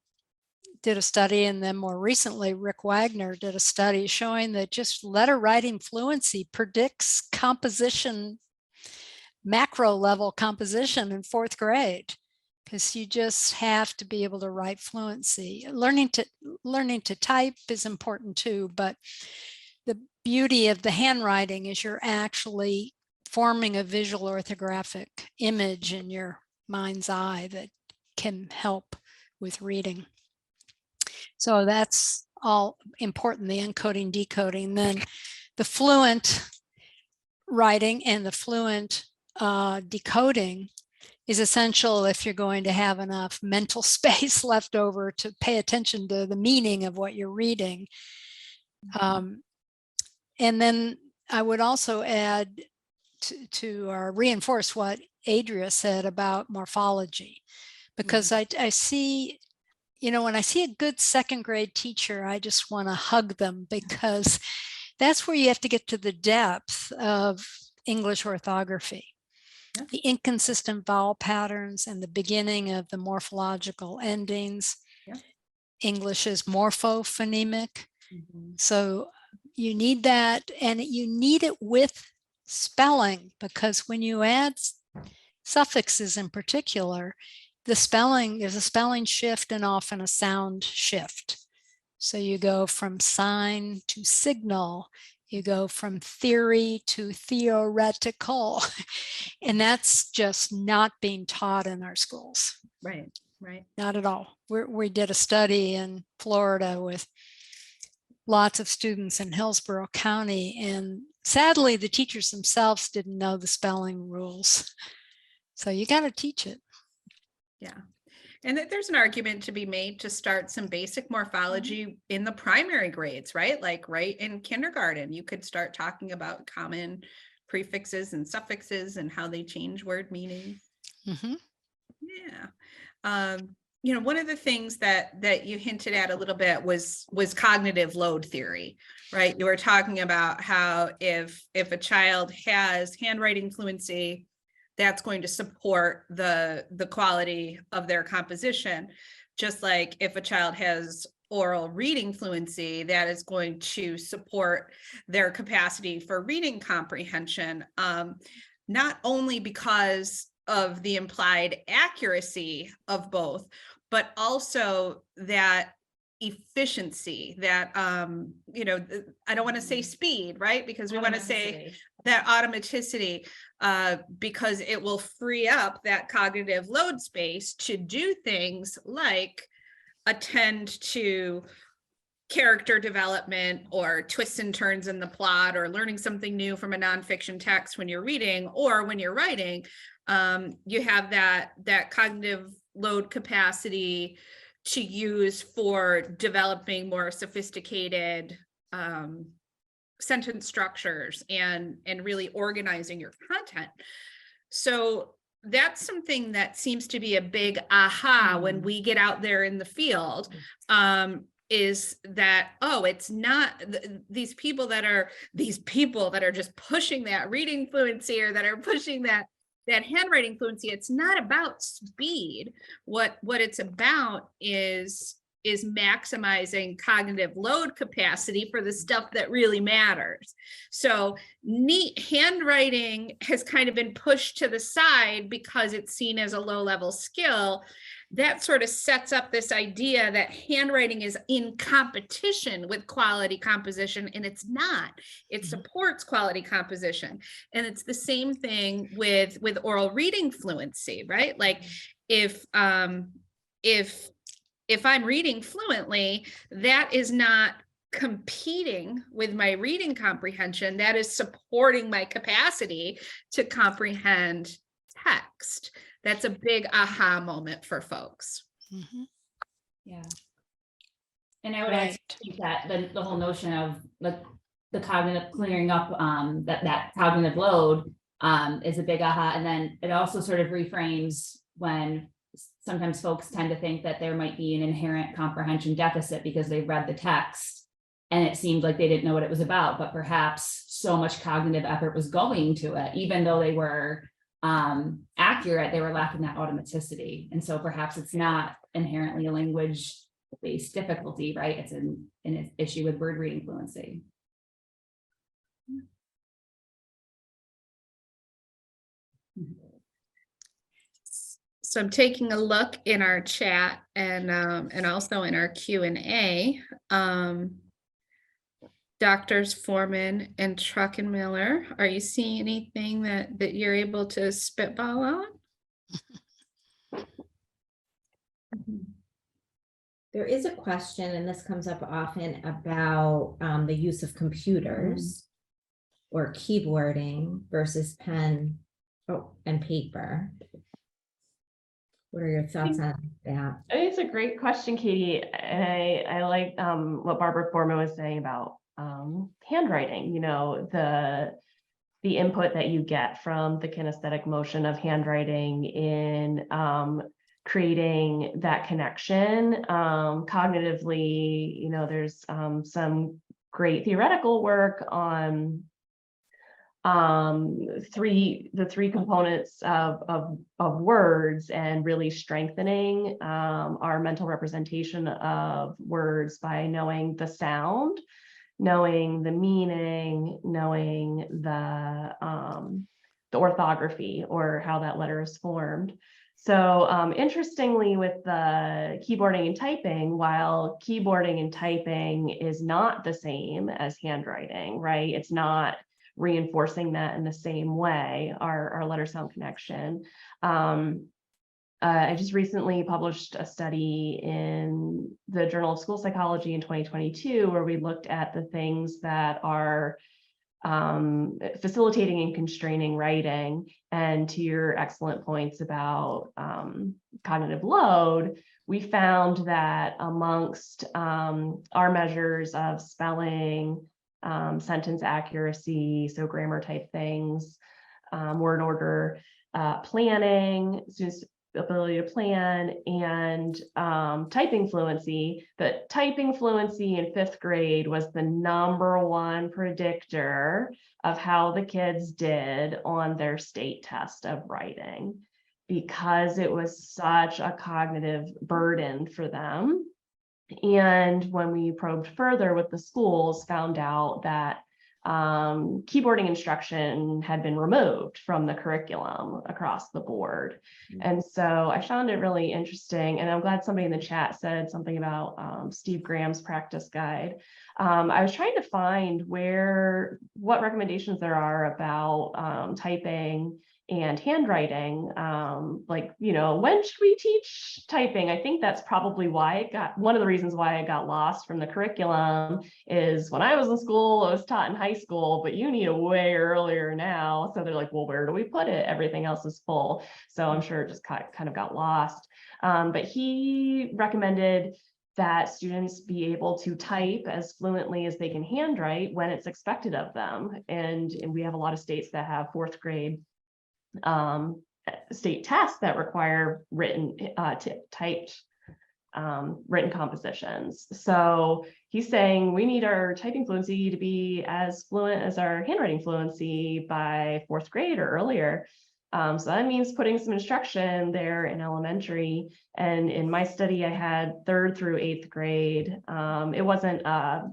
Speaker 5: did a study, and then more recently, Rick Wagner did a study showing that just letter writing fluency predicts composition, macro level composition in 4th grade, because you just have to be able to write fluency. Learning to type is important too, but the beauty of the handwriting is you're actually forming a visual orthographic image in your mind's eye that can help with reading. So that's all important, the encoding, decoding. Then the fluent writing and the fluent decoding is essential if you're going to have enough mental space left over to pay attention to the meaning of what you're reading. And then I would also add to reinforce what Adrea said about morphology, because I see, when I see a good 2nd grade teacher, I just want to hug them, because that's where you have to get to the depth of English orthography. Yeah. The inconsistent vowel patterns and the beginning of the morphological endings. Yeah. English is morphophonemic. Mm-hmm. So you need that, and you need it with spelling, because when you add suffixes in particular, there's a spelling shift and often a sound shift. So you go from sign to signal, you go from theory to theoretical, and that's just not being taught in our schools.
Speaker 8: Right.
Speaker 5: Not at all. We did a study in Florida with lots of students in Hillsborough County, and sadly, the teachers themselves didn't know the spelling rules. So you got to teach it.
Speaker 8: Yeah. And that there's an argument to be made to start some basic morphology in the primary grades, right? Like right in kindergarten, you could start talking about common prefixes and suffixes and how they change word meaning. Mm-hmm. Yeah. One of the things that you hinted at a little bit was cognitive load theory, right? You were talking about how if a child has handwriting fluency, that's going to support the quality of their composition. Just like if a child has oral reading fluency, that is going to support their capacity for reading comprehension, not only because of the implied accuracy of both, but also that efficiency, that I don't want to say speed, right? Because we want to say that automaticity, because it will free up that cognitive load space to do things like attend to character development or twists and turns in the plot, or learning something new from a nonfiction text when you're reading or when you're writing. You have that cognitive load capacity to use for developing more sophisticated sentence structures and really organizing your content. So that's something that seems to be a big aha when we get out there in the field, is that, it's not these people that are just pushing that reading fluency, or that are pushing that handwriting fluency. It's not about speed. What it's about is is maximizing cognitive load capacity for the stuff that really matters. So neat handwriting has kind of been pushed to the side because it's seen as a low-level skill. That sort of sets up this idea that handwriting is in competition with quality composition, and it's not. It supports quality composition. And it's the same thing with oral reading fluency, right? Like if I'm reading fluently, that is not competing with my reading comprehension. That is supporting my capacity to comprehend text. That's a big aha moment for folks.
Speaker 5: Mhm.
Speaker 9: Yeah. And I would actually think that the whole notion of the cognitive clearing up, that cognitive load is a big aha. And then it also sort of reframes when sometimes folks tend to think that there might be an inherent comprehension deficit because they read the text and it seemed like they didn't know what it was about, but perhaps so much cognitive effort was going to it, even though they were accurate, they were lacking that automaticity. And so perhaps it's not inherently a language-based difficulty, right? It's an issue with word reading fluency.
Speaker 8: So I'm taking a look in our chat and also in our Q&A. Doctors Foorman and Truckenmiller, are you seeing anything that you're able to spitball on?
Speaker 10: There is a question, and this comes up often, about the use of computers or keyboarding versus pen and paper. What are your thoughts on that?
Speaker 6: I think it's a great question, Katie. And I like what Barbara Foorman was saying about handwriting, you know, the input that you get from the kinesthetic motion of handwriting in creating that connection cognitively. You know, there's some great theoretical work on the three components of words and really strengthening our mental representation of words by knowing the sound, knowing the meaning, knowing the orthography or how that letter is formed. So interestingly, with the keyboarding and typing, while keyboarding and typing is not the same as handwriting, right? It's not reinforcing that in the same way, our letter sound connection. I just recently published a study in the Journal of School Psychology in 2022, where we looked at the things that are facilitating and constraining writing. And to your excellent points about cognitive load, we found that amongst our measures of spelling, sentence accuracy, so grammar type things, word order, planning, students' ability to plan, and typing fluency. But typing fluency in 5th grade was the #1 predictor of how the kids did on their state test of writing, because it was such a cognitive burden for them. And when we probed further with the schools, found out that keyboarding instruction had been removed from the curriculum across the board. And so I found it really interesting, and I'm glad somebody in the chat said something about Steve Graham's practice guide. I was trying to find what recommendations there are about typing and handwriting, like, you know, when should we teach typing? I think that's probably why one of the reasons why it got lost from the curriculum is when I was in school, it was taught in high school, but you need it way earlier now. So they're like, well, where do we put it? Everything else is full. So I'm sure it just kind of got lost. But he recommended that students be able to type as fluently as they can handwrite when it's expected of them. And we have a lot of states that have 4th grade state tests that require written typed written compositions. So he's saying we need our typing fluency to be as fluent as our handwriting fluency by 4th grade or earlier. So that means putting some instruction there in elementary. And in my study, I had 3rd through 8th grade. It wasn't a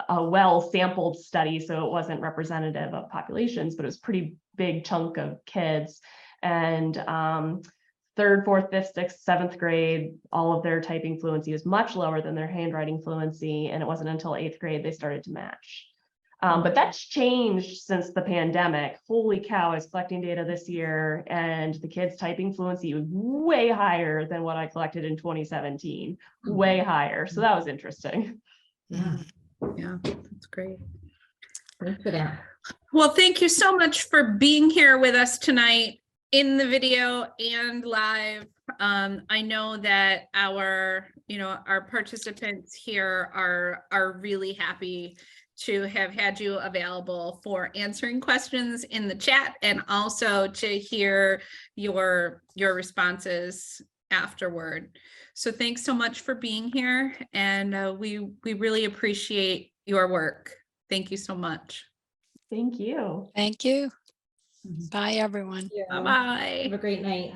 Speaker 6: well sampled study, so it wasn't representative of populations, but it was a pretty big chunk of kids. And 3rd, 4th, 5th, 6th, 7th grade, all of their typing fluency was much lower than their handwriting fluency. And it wasn't until 8th grade they started to match. But that's changed since the pandemic. Holy cow, I was collecting data this year and the kids' typing fluency was way higher than what I collected in 2017, way higher. So that was interesting.
Speaker 10: Yeah.
Speaker 8: Yeah, that's great.
Speaker 10: Thanks for that.
Speaker 8: Well, thank you so much for being here with us tonight in the video and live. I know that our participants here are really happy to have had you available for answering questions in the chat and also to hear your responses afterward. So thanks so much for being here, and we really appreciate your work. Thank you so much.
Speaker 6: Thank you.
Speaker 5: Thank you. Bye, everyone.
Speaker 8: Bye-bye.
Speaker 10: Have a great night.